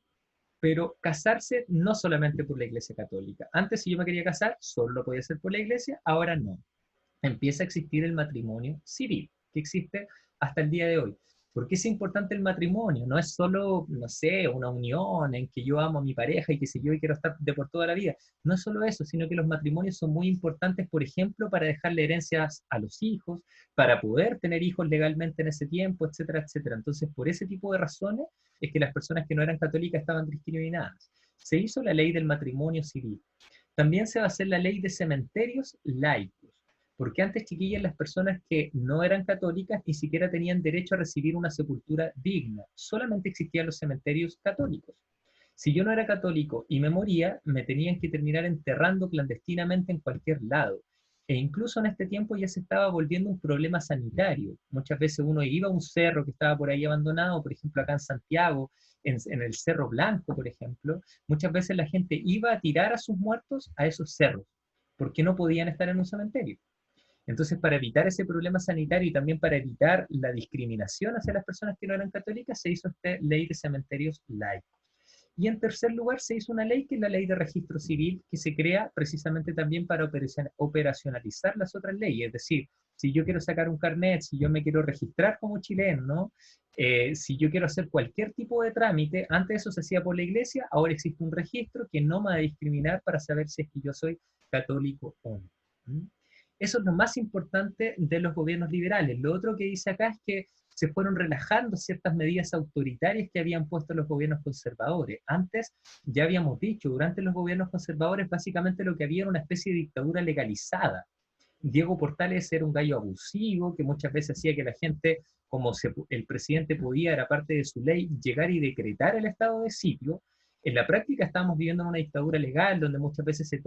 pero casarse no solamente por la Iglesia Católica. Antes, si yo me quería casar, solo lo podía hacer por la Iglesia, ahora no. Empieza a existir el matrimonio civil, que existe hasta el día de hoy. ¿Por qué es importante el matrimonio? No es solo, no sé, una unión en que yo amo a mi pareja y que sé yo y quiero estar de por toda la vida. No es solo eso, sino que los matrimonios son muy importantes, por ejemplo, para dejarle herencias a los hijos, para poder tener hijos legalmente en ese tiempo, etcétera, etcétera. Entonces, por ese tipo de razones es que las personas que no eran católicas estaban discriminadas. Se hizo la ley del matrimonio civil. También se va a hacer la ley de cementerios laicos. Porque antes, chiquillas, las personas que no eran católicas ni siquiera tenían derecho a recibir una sepultura digna. Solamente existían los cementerios católicos. Si yo no era católico y me moría, me tenían que terminar enterrando clandestinamente en cualquier lado. E incluso en este tiempo ya se estaba volviendo un problema sanitario. Muchas veces uno iba a un cerro que estaba por ahí abandonado, por ejemplo acá en Santiago, en el Cerro Blanco, por ejemplo. Muchas veces la gente iba a tirar a sus muertos a esos cerros, porque no podían estar en un cementerio. Entonces, para evitar ese problema sanitario y también para evitar la discriminación hacia las personas que no eran católicas, se hizo esta ley de cementerios laicos. Y en tercer lugar, se hizo una ley que es la ley de registro civil, que se crea precisamente también para operacionalizar las otras leyes. Es decir, si yo quiero sacar un carnet, si yo me quiero registrar como chileno, ¿no? Si yo quiero hacer cualquier tipo de trámite, antes eso se hacía por la iglesia, ahora existe un registro que no me va a discriminar para saber si es que yo soy católico o no. Eso es lo más importante de los gobiernos liberales. Lo otro que dice acá es que se fueron relajando ciertas medidas autoritarias que habían puesto los gobiernos conservadores. Antes, ya habíamos dicho, durante los gobiernos conservadores básicamente lo que había era una especie de dictadura legalizada. Diego Portales era un gallo abusivo que muchas veces hacía que la gente, como el presidente podía, era parte de su ley, llegar y decretar el estado de sitio. En la práctica estábamos viviendo en una dictadura legal donde muchas veces se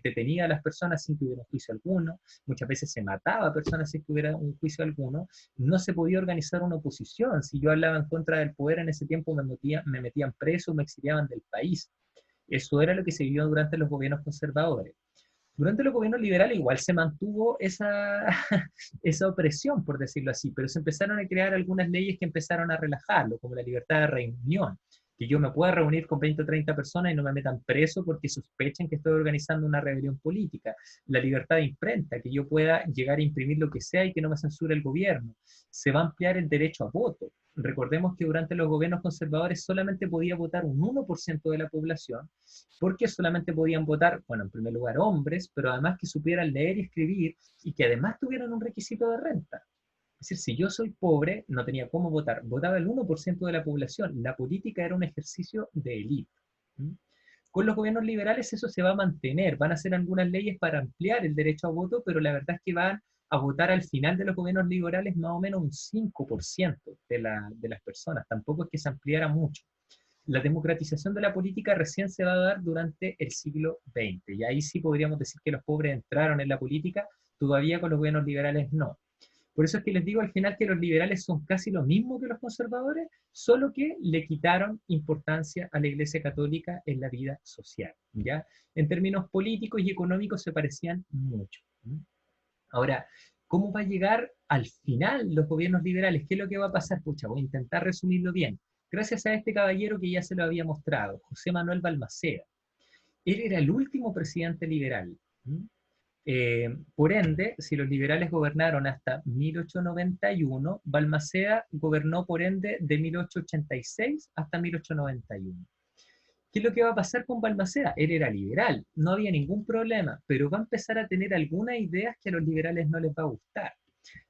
detenía a las personas sin que hubiera un juicio alguno, muchas veces se mataba a personas sin que hubiera un juicio alguno, no se podía organizar una oposición. Si yo hablaba en contra del poder en ese tiempo me metían preso, me exiliaban del país. Eso era lo que se vivió durante los gobiernos conservadores. Durante los gobiernos liberales igual se mantuvo esa opresión, por decirlo así, pero se empezaron a crear algunas leyes que empezaron a relajarlo, como la libertad de reunión, que yo me pueda reunir con 20 o 30 personas y no me metan preso porque sospechen que estoy organizando una rebelión política. La libertad de imprenta, que yo pueda llegar a imprimir lo que sea y que no me censure el gobierno. Se va a ampliar el derecho a voto. Recordemos que durante los gobiernos conservadores solamente podía votar un 1% de la población, porque solamente podían votar, bueno, en primer lugar hombres, pero además que supieran leer y escribir y que además tuvieran un requisito de renta. Es decir, si yo soy pobre, no tenía cómo votar. Votaba el 1% de la población. La política era un ejercicio de élite. Con los gobiernos liberales eso se va a mantener. Van a hacer algunas leyes para ampliar el derecho a voto, pero la verdad es que van a votar al final de los gobiernos liberales más o menos un 5% de las personas. Tampoco es que se ampliara mucho. La democratización de la política recién se va a dar durante el siglo XX. Y ahí sí podríamos decir que los pobres entraron en la política, todavía con los gobiernos liberales no. Por eso es que les digo al final que los liberales son casi lo mismo que los conservadores, solo que le quitaron importancia a la Iglesia Católica en la vida social, ¿ya? En términos políticos y económicos se parecían mucho. Ahora, ¿cómo va a llegar al final los gobiernos liberales? ¿Qué es lo que va a pasar? Pucha, voy a intentar resumirlo bien. Gracias a este caballero que ya se lo había mostrado, José Manuel Balmaceda. Él era el último presidente liberal. Por ende, si los liberales gobernaron hasta 1891, Balmaceda gobernó por ende de 1886 hasta 1891. ¿Qué es lo que va a pasar con Balmaceda? Él era liberal, no había ningún problema, pero va a empezar a tener algunas ideas que a los liberales no les va a gustar.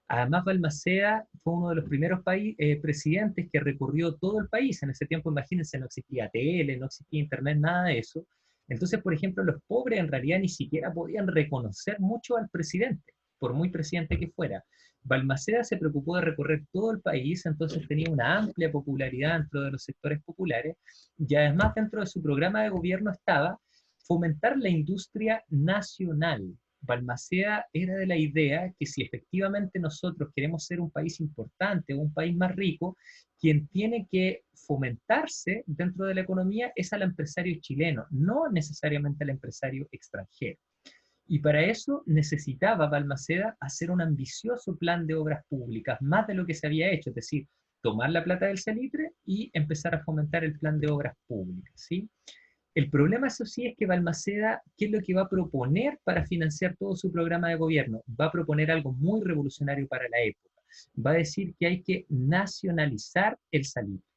Además, Balmaceda fue uno de los primeros presidentes que recorrió todo el país. En ese tiempo, imagínense, no existía tele, no existía internet, nada de eso. Entonces, por ejemplo, los pobres en realidad ni siquiera podían reconocer mucho al presidente, por muy presidente que fuera. Balmaceda se preocupó de recorrer todo el país, entonces tenía una amplia popularidad dentro de los sectores populares, y además dentro de su programa de gobierno estaba fomentar la industria nacional. Balmaceda era de la idea que si efectivamente nosotros queremos ser un país importante o un país más rico, quien tiene que fomentarse dentro de la economía es al empresario chileno, no necesariamente al empresario extranjero. Y para eso necesitaba Balmaceda hacer un ambicioso plan de obras públicas, más de lo que se había hecho, es decir, tomar la plata del salitre y empezar a fomentar el plan de obras públicas, ¿sí? El problema, eso sí, es que Balmaceda, ¿qué es lo que va a proponer para financiar todo su programa de gobierno? Va a proponer algo muy revolucionario para la época. Va a decir que hay que nacionalizar el salitre.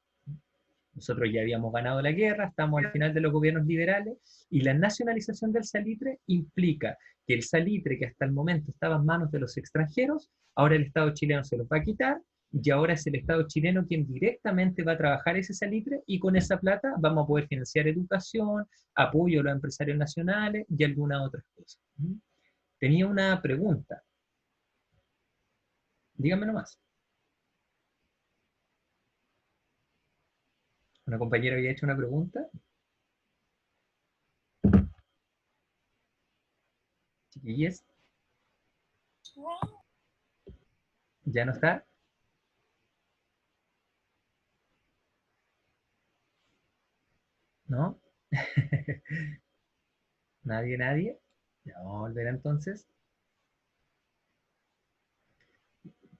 Nosotros ya habíamos ganado la guerra, estamos al final de los gobiernos liberales, y la nacionalización del salitre implica que el salitre que hasta el momento estaba en manos de los extranjeros, ahora el Estado chileno se lo va a quitar, y ahora es el Estado chileno quien directamente va a trabajar ese salitre, y con esa plata vamos a poder financiar educación, apoyo a los empresarios nacionales y algunas otras cosas. Tenía una pregunta. Díganme nomás. ¿Una compañera había hecho una pregunta? Chiquillas. ¿Ya no está? ¿No? ¿Nadie? Ya vamos a volver entonces.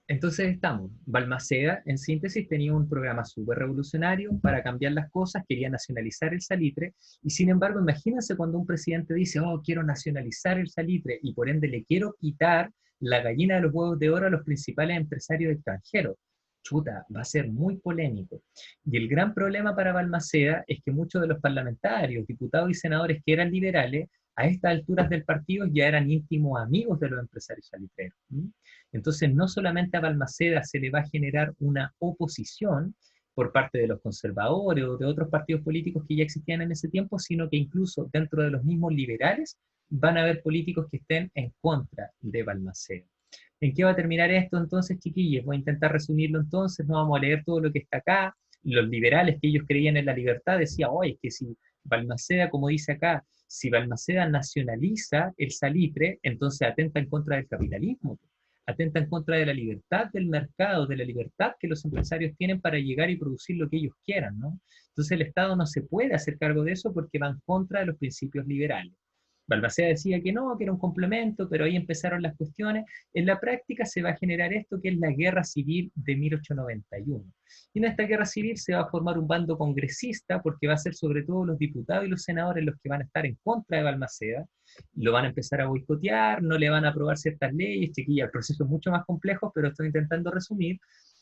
Entonces estamos. Balmaceda, en síntesis, tenía un programa súper revolucionario para cambiar las cosas, quería nacionalizar el salitre, y sin embargo, imagínense cuando un presidente dice, oh, quiero nacionalizar el salitre, y por ende le quiero quitar la gallina de los huevos de oro a los principales empresarios extranjeros. Chuta, va a ser muy polémico. Y el gran problema para Balmaceda es que muchos de los parlamentarios, diputados y senadores que eran liberales, a estas alturas del partido ya eran íntimos amigos de los empresarios salitreros. Entonces, no solamente a Balmaceda se le va a generar una oposición por parte de los conservadores o de otros partidos políticos que ya existían en ese tiempo, sino que incluso dentro de los mismos liberales van a haber políticos que estén en contra de Balmaceda. ¿En qué va a terminar esto entonces, chiquillos? Voy a intentar resumirlo entonces, no vamos a leer todo lo que está acá. Los liberales, que ellos creían en la libertad, decían, oye, es que si Balmaceda, como dice acá, si Balmaceda nacionaliza el salitre, entonces atenta en contra del capitalismo, atenta en contra de la libertad del mercado, de la libertad que los empresarios tienen para llegar y producir lo que ellos quieran, ¿no? Entonces el Estado no se puede hacer cargo de eso porque va en contra de los principios liberales. Balmaceda decía que no, que era un complemento, pero ahí empezaron las cuestiones. En la práctica se va a generar esto que es la Guerra Civil de 1891. Y en esta guerra civil se va a formar un bando congresista, porque va a ser sobre todo los diputados y los senadores los que van a estar en contra de Balmaceda, lo van a empezar a boicotear, no le van a aprobar ciertas leyes, chiquilla, el proceso es mucho más complejo, pero estoy intentando resumir.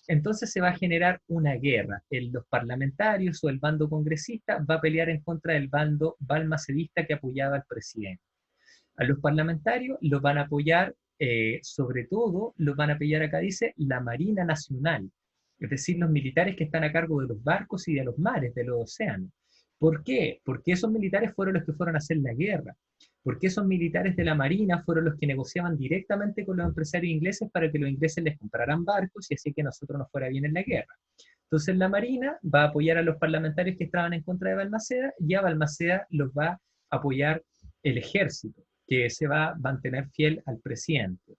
Entonces se va a generar una guerra. Los parlamentarios o el bando congresista va a pelear en contra del bando balmacedista que apoyaba al presidente. A los parlamentarios los van a apoyar, sobre todo, los van a apoyar acá dice, la Marina Nacional, es decir, los militares que están a cargo de los barcos y de los mares, de los océanos. ¿Por qué? Porque esos militares fueron los que fueron a hacer la guerra. Porque esos militares de la Marina fueron los que negociaban directamente con los empresarios ingleses para que los ingleses les compraran barcos y así que a nosotros nos fuera bien en la guerra. Entonces la Marina va a apoyar a los parlamentarios que estaban en contra de Balmaceda y a Balmaceda los va a apoyar el ejército, que se va a mantener fiel al presidente.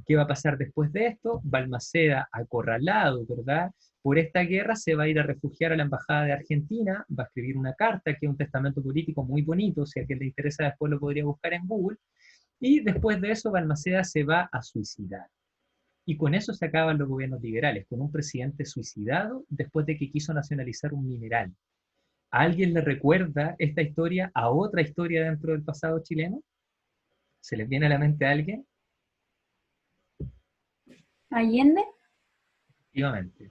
¿Qué va a pasar después de esto? Balmaceda, acorralado, ¿verdad?, por esta guerra, se va a ir a refugiar a la Embajada de Argentina, va a escribir una carta, que es un testamento político muy bonito, si a quien le interesa después lo podría buscar en Google, y después de eso Balmaceda se va a suicidar. Y con eso se acaban los gobiernos liberales, con un presidente suicidado después de que quiso nacionalizar un mineral. ¿A alguien le recuerda esta historia a otra historia dentro del pasado chileno? ¿Se les viene a la mente a alguien? ¿Allende? Efectivamente.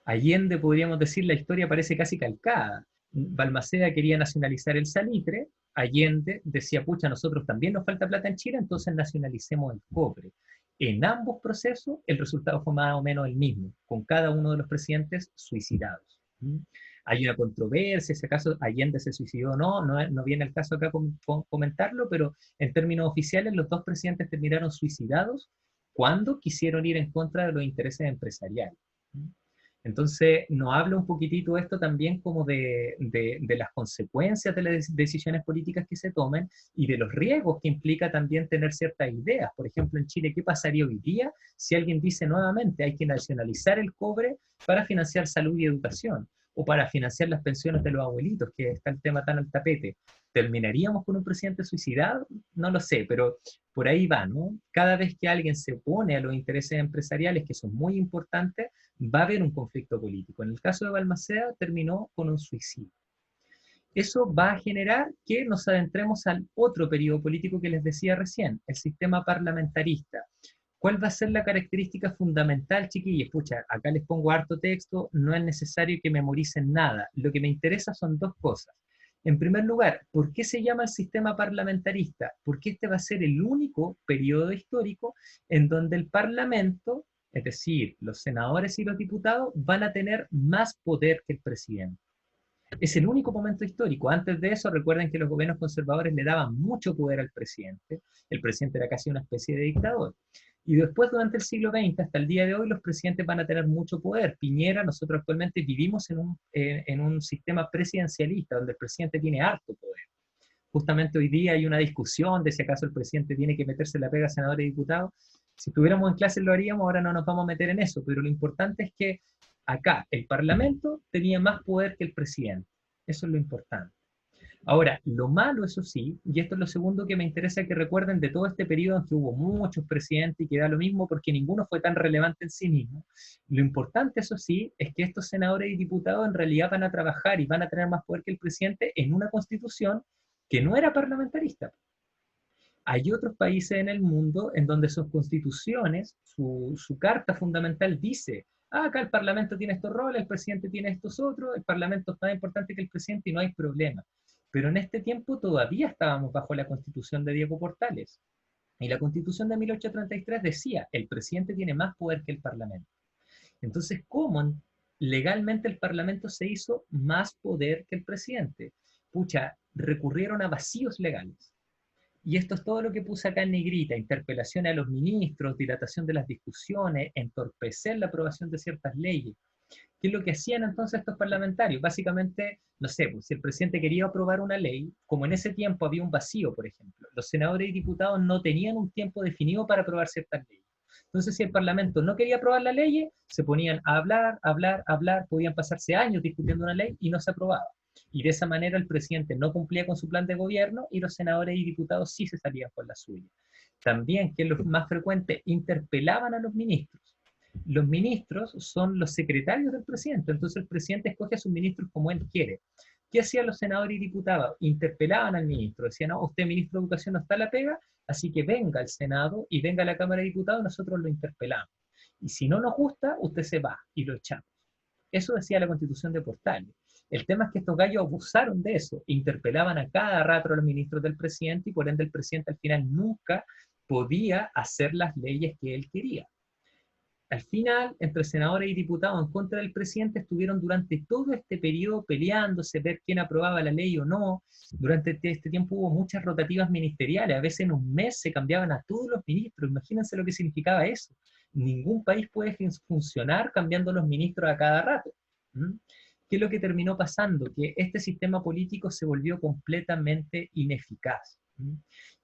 Allende, podríamos decir, la historia parece casi calcada. Balmaceda quería nacionalizar el salitre, Allende decía, pucha, a nosotros también nos falta plata en Chile, entonces nacionalicemos el cobre. En ambos procesos el resultado fue más o menos el mismo, con cada uno de los presidentes suicidados. Hay una controversia, si acaso Allende se suicidó o no, no viene el caso acá comentarlo, pero en términos oficiales los dos presidentes terminaron suicidados cuando quisieron ir en contra de los intereses empresariales. Entonces, nos habla un poquitito esto también como de las consecuencias de las decisiones políticas que se tomen y de los riesgos que implica también tener ciertas ideas. Por ejemplo, en Chile, ¿qué pasaría hoy día si alguien dice nuevamente hay que nacionalizar el cobre para financiar salud y educación? O para financiar las pensiones de los abuelitos, que está el tema tan al tapete. ¿Terminaríamos con un presidente suicidado? No lo sé, pero por ahí va, ¿no? Cada vez que alguien se opone a los intereses empresariales, que son muy importantes, va a haber un conflicto político. En el caso de Balmaceda, terminó con un suicidio. Eso va a generar que nos adentremos al otro periodo político que les decía recién, el sistema parlamentarista. ¿Cuál va a ser la característica fundamental, chiquillos? Escucha, acá les pongo harto texto, no es necesario que memoricen nada. Lo que me interesa son dos cosas. En primer lugar, ¿por qué se llama el sistema parlamentarista? Porque este va a ser el único periodo histórico en donde el Parlamento, es decir, los senadores y los diputados, van a tener más poder que el presidente. Es el único momento histórico. Antes de eso, recuerden que los gobiernos conservadores le daban mucho poder al presidente. El presidente era casi una especie de dictador. Y después, durante el siglo XX, hasta el día de hoy, los presidentes van a tener mucho poder. Piñera, nosotros actualmente vivimos en un sistema presidencialista, donde el presidente tiene harto poder. Justamente hoy día hay una discusión de si acaso el presidente tiene que meterse la pega a senadores y diputados. Si estuviéramos en clase lo haríamos, ahora no nos vamos a meter en eso, pero lo importante es que acá el Parlamento tenía más poder que el presidente. Eso es lo importante. Ahora, lo malo, eso sí, y esto es lo segundo que me interesa que recuerden de todo este periodo en que hubo muchos presidentes y que da lo mismo porque ninguno fue tan relevante en sí mismo, lo importante, eso sí, es que estos senadores y diputados en realidad van a trabajar y van a tener más poder que el presidente en una constitución que no era parlamentarista. Hay otros países en el mundo en donde sus constituciones, su carta fundamental dice, acá el Parlamento tiene estos roles, el presidente tiene estos otros, el Parlamento es más importante que el presidente y no hay problema. Pero en este tiempo todavía estábamos bajo la Constitución de Diego Portales. Y la Constitución de 1833 decía, el presidente tiene más poder que el Parlamento. Entonces, ¿cómo legalmente el Parlamento se hizo más poder que el presidente? Pucha, recurrieron a vacíos legales. Y esto es todo lo que puse acá en negrita, interpelaciones a los ministros, dilatación de las discusiones, entorpecer la aprobación de ciertas leyes. ¿Qué es lo que hacían entonces estos parlamentarios? Básicamente, no sé, pues, si el presidente quería aprobar una ley, como en ese tiempo había un vacío, por ejemplo, los senadores y diputados no tenían un tiempo definido para aprobar ciertas leyes. Entonces, si el Parlamento no quería aprobar la ley, se ponían a hablar, podían pasarse años discutiendo una ley y no se aprobaba. Y de esa manera el presidente no cumplía con su plan de gobierno y los senadores y diputados sí se salían con la suya. También, que es lo más frecuente, interpelaban a los ministros. Los ministros son los secretarios del presidente, entonces el presidente escoge a sus ministros como él quiere. ¿Qué hacían los senadores y diputados? Interpelaban al ministro, decían, no, usted ministro de Educación no está a la pega, así que venga al Senado y venga a la Cámara de Diputados, nosotros lo interpelamos. Y si no nos gusta, usted se va y lo echamos. Eso decía la Constitución de Portales. El tema es que estos gallos abusaron de eso, interpelaban a cada rato a los ministros del presidente y por ende el presidente al final nunca podía hacer las leyes que él quería. Al final, entre senadores y diputados en contra del presidente estuvieron durante todo este periodo peleándose, ver quién aprobaba la ley o no. Durante este tiempo hubo muchas rotativas ministeriales, a veces en un mes se cambiaban a todos los ministros, imagínense lo que significaba eso. Ningún país puede funcionar cambiando los ministros a cada rato. ¿Qué es lo que terminó pasando? Que este sistema político se volvió completamente ineficaz.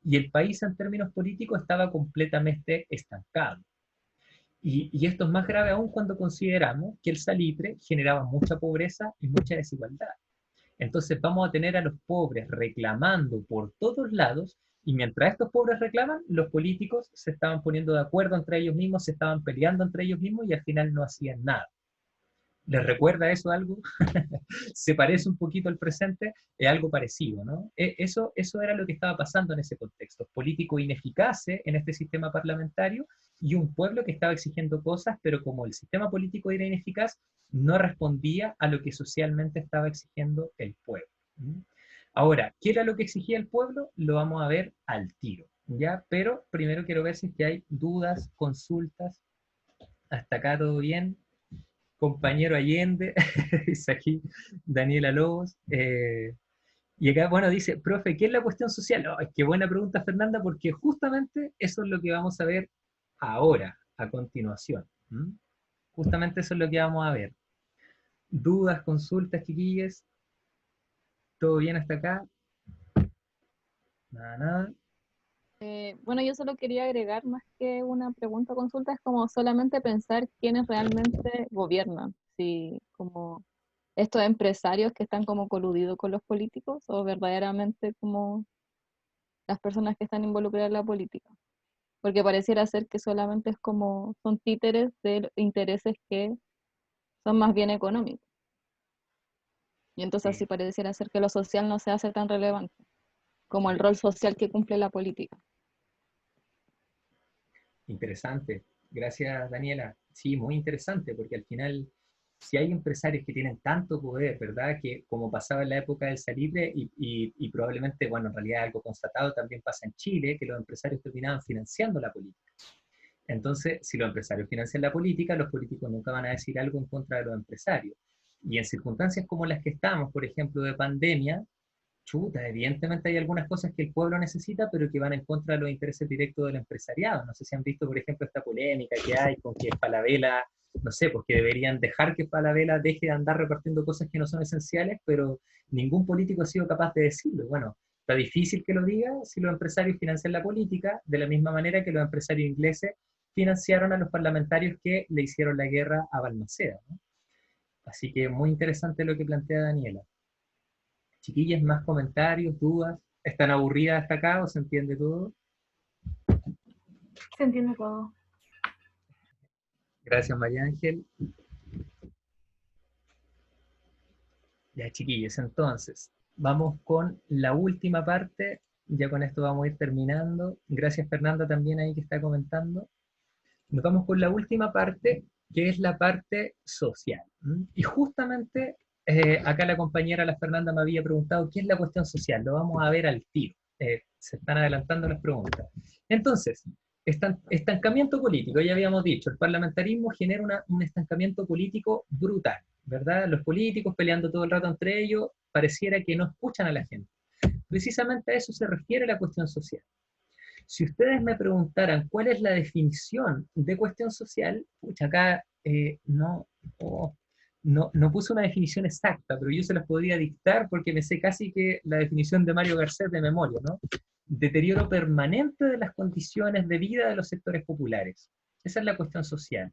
Y el país en términos políticos estaba completamente estancado. Y esto es más grave aún cuando consideramos que el salitre generaba mucha pobreza y mucha desigualdad. Entonces vamos a tener a los pobres reclamando por todos lados, y mientras estos pobres reclaman, los políticos se estaban poniendo de acuerdo entre ellos mismos, se estaban peleando entre ellos mismos y al final no hacían nada. ¿Les recuerda eso algo? ¿Se parece un poquito al presente? Es algo parecido, ¿no? Eso era lo que estaba pasando en ese contexto. Políticos ineficaces en este sistema parlamentario y un pueblo que estaba exigiendo cosas, pero como el sistema político era ineficaz, no respondía a lo que socialmente estaba exigiendo el pueblo. Ahora, ¿qué era lo que exigía el pueblo? Lo vamos a ver al tiro, ¿ya? Pero primero quiero ver si es que hay dudas, consultas. Hasta acá todo bien. Compañero Allende, dice aquí Daniela Lobos. Y acá, bueno, dice, profe, ¿qué es la cuestión social? Oh, es que buena pregunta, Fernanda, porque justamente eso es lo que vamos a ver ahora, a continuación. Justamente eso es lo que vamos a ver. ¿Dudas, consultas, chiquillos? ¿Todo bien hasta acá? Nada, nada. Bueno, yo solo quería agregar más que una pregunta o consulta, es como solamente pensar quiénes realmente gobiernan, si como estos empresarios que están como coludidos con los políticos o verdaderamente como las personas que están involucradas en la política, porque pareciera ser que solamente es como son títeres de intereses que son más bien económicos, y entonces así pareciera ser que lo social no se hace tan relevante como el rol social que cumple la política. Interesante. Gracias, Daniela. Sí, muy interesante, porque al final, si hay empresarios que tienen tanto poder, ¿verdad? Que como pasaba en la época del salitre, y probablemente, bueno, en realidad algo constatado también pasa en Chile, que los empresarios terminaban financiando la política. Entonces, si los empresarios financian la política, los políticos nunca van a decir algo en contra de los empresarios. Y en circunstancias como las que estamos, por ejemplo, de pandemia, chuta, evidentemente hay algunas cosas que el pueblo necesita, pero que van en contra de los intereses directos del empresariado. No sé si han visto, por ejemplo, esta polémica que hay con que Falabella, no sé, pues que deberían dejar que Falabella deje de andar repartiendo cosas que no son esenciales, pero ningún político ha sido capaz de decirlo. Bueno, está difícil que lo diga si los empresarios financian la política, de la misma manera que los empresarios ingleses financiaron a los parlamentarios que le hicieron la guerra a Balmaceda, ¿no? Así que muy interesante lo que plantea Daniela. Chiquillas, más comentarios, dudas. ¿Están aburridas hasta acá o se entiende todo? Se entiende todo. Gracias, María Ángel. Ya, chiquillos, entonces, vamos con la última parte. Ya con esto vamos a ir terminando. Gracias, Fernanda, también ahí que está comentando. Nos vamos con la última parte, que es la parte social. Y justamente acá la compañera, la Fernanda, me había preguntado qué es la cuestión social. Lo vamos a ver al tiro. Se están adelantando las preguntas. Entonces, estancamiento político, ya habíamos dicho, el parlamentarismo genera un estancamiento político brutal, ¿verdad? Los políticos peleando todo el rato entre ellos, pareciera que no escuchan a la gente. Precisamente a eso se refiere la cuestión social. Si ustedes me preguntaran cuál es la definición de cuestión social, pucha, acá no puse una definición exacta, pero yo se las podría dictar porque me sé casi que la definición de Mario Garcés de memoria, ¿no? Deterioro permanente de las condiciones de vida de los sectores populares. Esa es la cuestión social.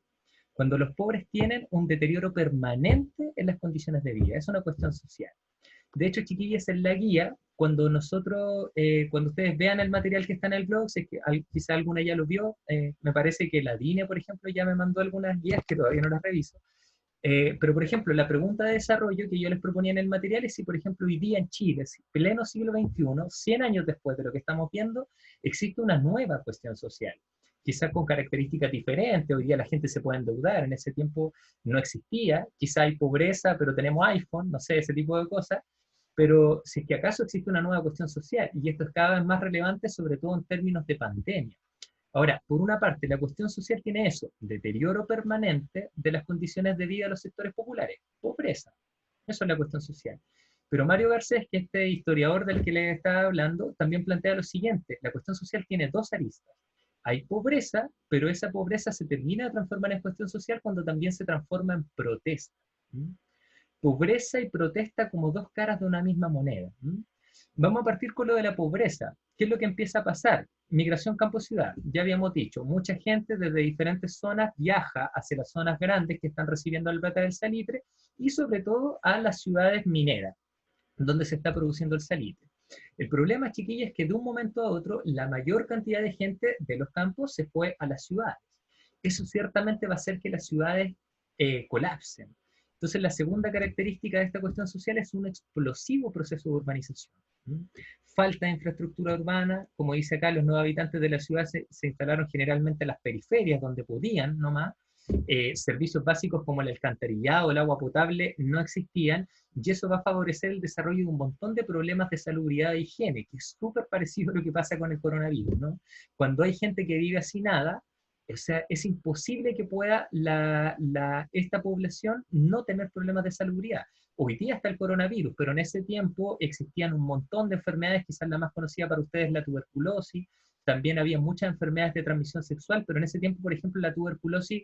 Cuando los pobres tienen un deterioro permanente en las condiciones de vida, es una cuestión social. De hecho, chiquillas, en la guía, cuando ustedes vean el material que está en el blog, sé que quizá alguna ya lo vio, me parece que la DINE, por ejemplo, ya me mandó algunas guías que todavía no las reviso. Pero, por ejemplo, la pregunta de desarrollo que yo les proponía en el material es si, por ejemplo, hoy día en Chile, pleno siglo XXI, 100 años después de lo que estamos viendo, existe una nueva cuestión social, quizás con características diferentes. Hoy día la gente se puede endeudar, en ese tiempo no existía, quizá hay pobreza, pero tenemos iPhone, no sé, ese tipo de cosas. Pero si es que acaso existe una nueva cuestión social, y esto es cada vez más relevante, sobre todo en términos de pandemia. Ahora, por una parte, la cuestión social tiene eso, deterioro permanente de las condiciones de vida de los sectores populares, pobreza. Eso es la cuestión social. Pero Mario Garcés, que este historiador del que le estaba hablando, también plantea lo siguiente: la cuestión social tiene dos aristas. Hay pobreza, pero esa pobreza se termina de transformar en cuestión social cuando también se transforma en protesta. Pobreza y protesta como dos caras de una misma moneda. Vamos a partir con lo de la pobreza. ¿Qué es lo que empieza a pasar? Migración campo-ciudad. Ya habíamos dicho, mucha gente desde diferentes zonas viaja hacia las zonas grandes que están recibiendo el plata del salitre y sobre todo a las ciudades mineras, donde se está produciendo el salitre. El problema, chiquillos, es que de un momento a otro la mayor cantidad de gente de los campos se fue a las ciudades. Eso ciertamente va a hacer que las ciudades colapsen. Entonces, la segunda característica de esta cuestión social es un explosivo proceso de urbanización. Falta de infraestructura urbana, como dice acá, los nuevos habitantes de la ciudad se instalaron generalmente en las periferias, donde podían nomás. Servicios básicos como el alcantarillado, el agua potable, no existían, y eso va a favorecer el desarrollo de un montón de problemas de salubridad e higiene, que es súper parecido a lo que pasa con el coronavirus, ¿no? Cuando hay gente que vive así nada, o sea, es imposible que pueda esta población no tener problemas de salubridad. Hoy día está el coronavirus, pero en ese tiempo existían un montón de enfermedades, quizás la más conocida para ustedes es la tuberculosis, también había muchas enfermedades de transmisión sexual, pero en ese tiempo, por ejemplo, la tuberculosis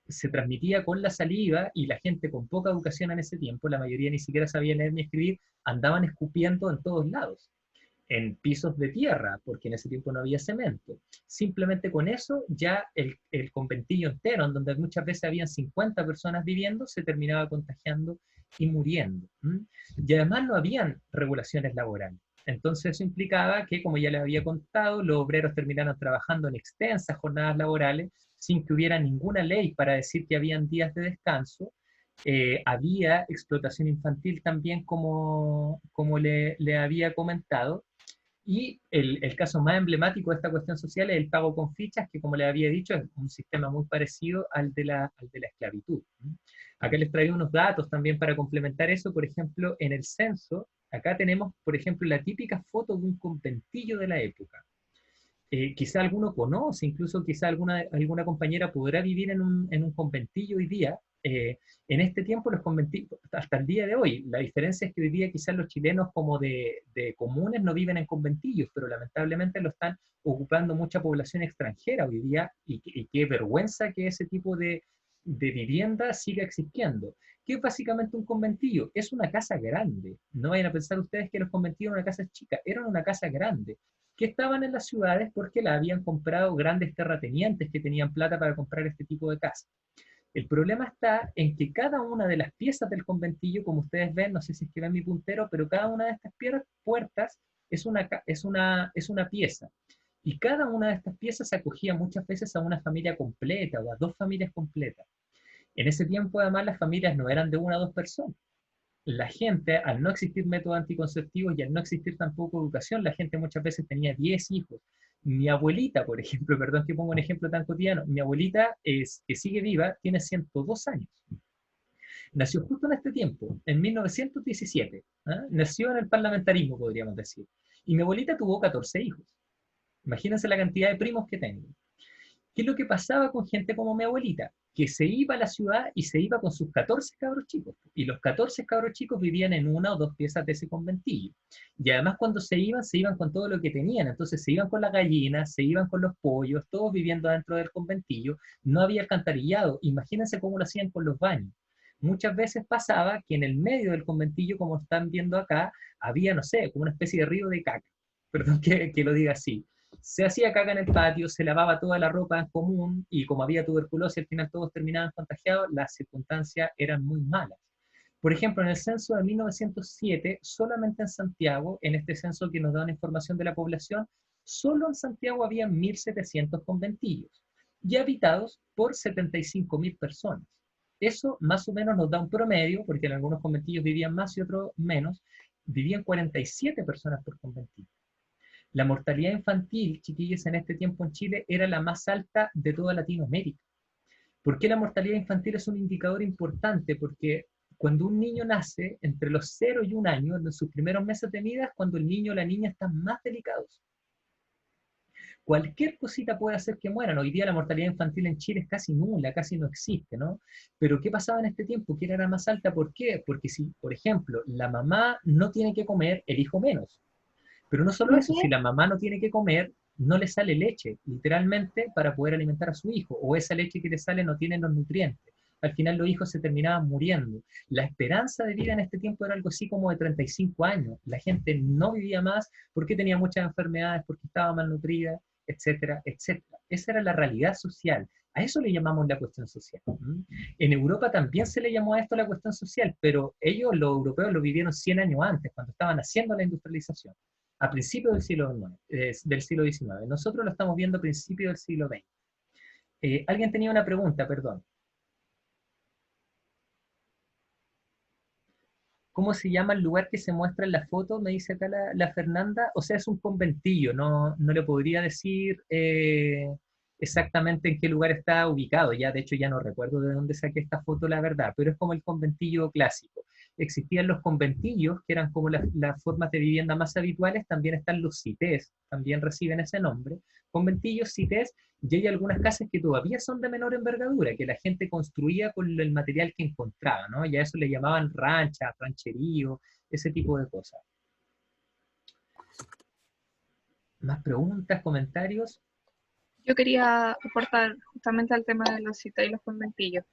se transmitía con la saliva y la gente con poca educación en ese tiempo, la mayoría ni siquiera sabía leer ni escribir, andaban escupiendo en todos lados, en pisos de tierra, porque en ese tiempo no había cemento. Simplemente con eso ya el conventillo entero, en donde muchas veces habían 50 personas viviendo, se terminaba contagiando y muriendo. Y además no habían regulaciones laborales. Entonces eso implicaba que, como ya les había contado, los obreros terminaron trabajando en extensas jornadas laborales sin que hubiera ninguna ley para decir que habían días de descanso. Había explotación infantil también, como le había comentado. Y el caso más emblemático de esta cuestión social es el pago con fichas, que, como les había dicho, es un sistema muy parecido al de la esclavitud. Acá les traigo unos datos también para complementar eso. Por ejemplo, en el censo, acá tenemos, por ejemplo, la típica foto de un conventillo de la época. Quizá alguno conoce, incluso quizá alguna compañera podrá vivir en un conventillo hoy día. En este tiempo los conventillos, hasta el día de hoy, la diferencia es que hoy día quizás los chilenos como de comunes no viven en conventillos, pero lamentablemente lo están ocupando mucha población extranjera hoy día, y qué vergüenza que ese tipo de vivienda siga existiendo. ¿Qué es básicamente un conventillo? Es una casa grande. No vayan a pensar ustedes que los conventillos eran una casa chica, eran una casa grande, que estaban en las ciudades porque la habían comprado grandes terratenientes que tenían plata para comprar este tipo de casas. El problema está en que cada una de las piezas del conventillo, como ustedes ven, no sé si es que ven mi puntero, pero cada una de estas puertas es una pieza. Y cada una de estas piezas acogía muchas veces a una familia completa o a dos familias completas. En ese tiempo, además, las familias no eran de una o dos personas. La gente, al no existir métodos anticonceptivos y al no existir tampoco educación, la gente muchas veces tenía 10 hijos. Mi abuelita, por ejemplo, perdón que ponga un ejemplo tan cotidiano, mi abuelita, que sigue viva, tiene 102 años. Nació justo en este tiempo, en 1917. ¿Eh? Nació en el parlamentarismo, podríamos decir. Y mi abuelita tuvo 14 hijos. Imagínense la cantidad de primos que tengo. ¿Qué es lo que pasaba con gente como mi abuelita? Que se iba a la ciudad y se iba con sus 14 cabros chicos. Y los 14 cabros chicos vivían en una o dos piezas de ese conventillo. Y además, cuando se iban con todo lo que tenían. Entonces se iban con las gallinas, se iban con los pollos, todos viviendo dentro del conventillo. No había alcantarillado. Imagínense cómo lo hacían con los baños. Muchas veces pasaba que en el medio del conventillo, como están viendo acá, había, no sé, como una especie de río de caca. Perdón que lo diga así. Se hacía caca en el patio, se lavaba toda la ropa en común, y como había tuberculosis, al final todos terminaban contagiados, las circunstancias eran muy malas. Por ejemplo, en el censo de 1907, solamente en Santiago, en este censo que nos da una información de la población, solo en Santiago había 1.700 conventillos y habitados por 75.000 personas. Eso más o menos nos da un promedio, porque en algunos conventillos vivían más y otros menos, vivían 47 personas por conventillo. La mortalidad infantil, chiquillos, en este tiempo en Chile era la más alta de toda Latinoamérica. ¿Por qué la mortalidad infantil es un indicador importante? Porque cuando un niño nace, entre los 0 y 1 año, en sus primeros meses de vida, es cuando el niño o la niña están más delicados. Cualquier cosita puede hacer que mueran. Hoy día la mortalidad infantil en Chile es casi nula, casi no existe, ¿no? Pero ¿qué pasaba en este tiempo? Que era más alta, ¿por qué? Porque si, por ejemplo, la mamá no tiene que comer, el hijo menos. Pero no solo eso, si la mamá no tiene que comer, no le sale leche, literalmente, para poder alimentar a su hijo, o esa leche que le sale no tiene los nutrientes. Al final los hijos se terminaban muriendo. La esperanza de vida en este tiempo era algo así como de 35 años. La gente no vivía más porque tenía muchas enfermedades, porque estaba malnutrida, etcétera, etcétera. Esa era la realidad social. A eso le llamamos la cuestión social. En Europa también se le llamó a esto la cuestión social, pero ellos, los europeos, lo vivieron 100 años antes, cuando estaban haciendo la industrialización, a principios del siglo XIX. Nosotros lo estamos viendo a principios del siglo XX. Alguien tenía una pregunta, perdón. ¿Cómo se llama el lugar que se muestra en la foto? Me dice acá la Fernanda. O sea, es un conventillo, no le podría decir exactamente en qué lugar está ubicado. Ya, de hecho, ya no recuerdo de dónde saqué esta foto, la verdad, pero es como el conventillo clásico. Existían los conventillos, que eran como las formas de vivienda más habituales. También están los cités, también reciben ese nombre. Conventillos, cités, y hay algunas casas que todavía son de menor envergadura, que la gente construía con el material que encontraba, ¿no? Y a eso le llamaban rancha, rancherío, ese tipo de cosas. ¿Más preguntas, comentarios? Yo quería aportar justamente al tema de los cités y los conventillos,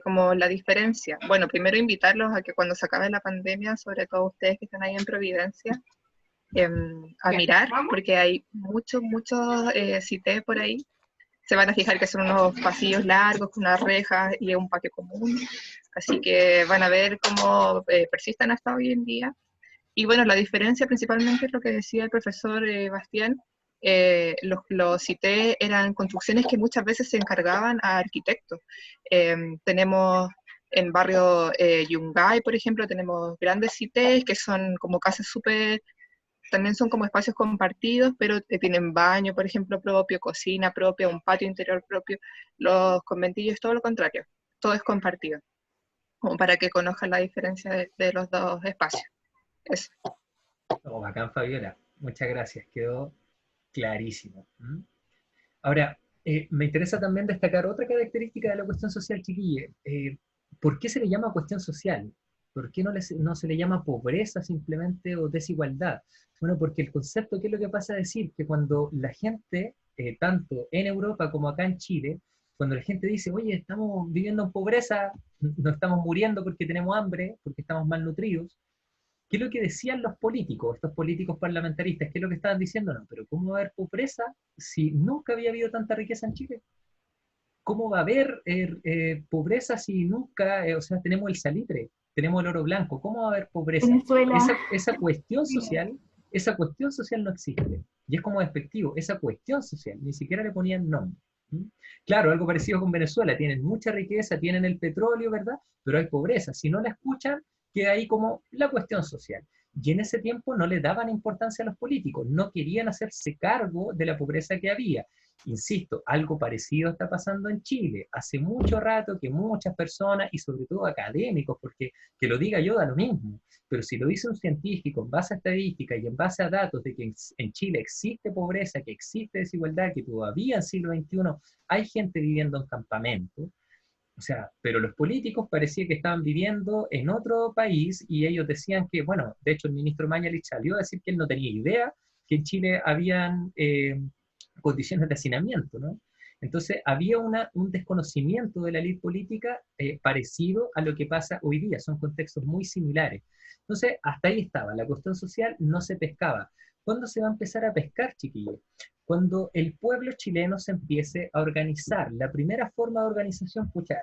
como la diferencia. Bueno, primero invitarlos a que cuando se acabe la pandemia, sobre todo ustedes que están ahí en Providencia, a mirar, porque hay muchos cités por ahí. Se van a fijar que son unos pasillos largos con unas rejas y un patio común, así que van a ver cómo persisten hasta hoy en día. Y bueno, la diferencia principalmente es lo que decía el profesor Bastián. Los cités eran construcciones que muchas veces se encargaban a arquitectos. Tenemos en barrio Yungay, por ejemplo, tenemos grandes cités que son como casas súper, también son como espacios compartidos, pero tienen baño, por ejemplo, propio, cocina propia, un patio interior propio. Los conventillos es todo lo contrario, todo es compartido, como para que conozcan la diferencia de los dos espacios. Eso. Oh, bacán, Fabiola. Muchas gracias, quedó clarísimo. Ahora, me interesa también destacar otra característica de la cuestión social, chiquille. ¿Por qué se le llama cuestión social? ¿Por qué no se le llama pobreza simplemente o desigualdad? Bueno, porque el concepto, ¿qué es lo que pasa a decir? Que cuando la gente, tanto en Europa como acá en Chile, cuando la gente dice, oye, estamos viviendo en pobreza, nos estamos muriendo porque tenemos hambre, porque estamos malnutridos, ¿qué es lo que decían los políticos, estos políticos parlamentaristas? ¿Qué es lo que estaban diciendo? No, pero ¿cómo va a haber pobreza si nunca había habido tanta riqueza en Chile? ¿Cómo va a haber pobreza si nunca, o sea, tenemos el salitre, tenemos el oro blanco? ¿Cómo va a haber pobreza? Venezuela. Esa cuestión social no existe. Y es como despectivo, esa cuestión social, ni siquiera le ponían nombre. Claro, algo parecido con Venezuela, tienen mucha riqueza, tienen el petróleo, ¿verdad? Pero hay pobreza. Si no la escuchan, queda ahí como la cuestión social. Y en ese tiempo no le daban importancia a los políticos, no querían hacerse cargo de la pobreza que había. Insisto, algo parecido está pasando en Chile. Hace mucho rato que muchas personas, y sobre todo académicos, porque que lo diga yo da lo mismo, pero si lo dice un científico en base a estadística y en base a datos de que en Chile existe pobreza, que existe desigualdad, que todavía en siglo XXI hay gente viviendo en campamentos, o sea, pero los políticos parecía que estaban viviendo en otro país y ellos decían que, bueno, de hecho el ministro Mañalich salió a decir que él no tenía idea que en Chile habían condiciones de hacinamiento, ¿no? Entonces había un desconocimiento de la élite política parecido a lo que pasa hoy día, son contextos muy similares. Entonces hasta ahí estaba, la cuestión social no se pescaba. ¿Cuándo se va a empezar a pescar, chiquillos? Cuando el pueblo chileno se empiece a organizar. La primera forma de organización, pucha,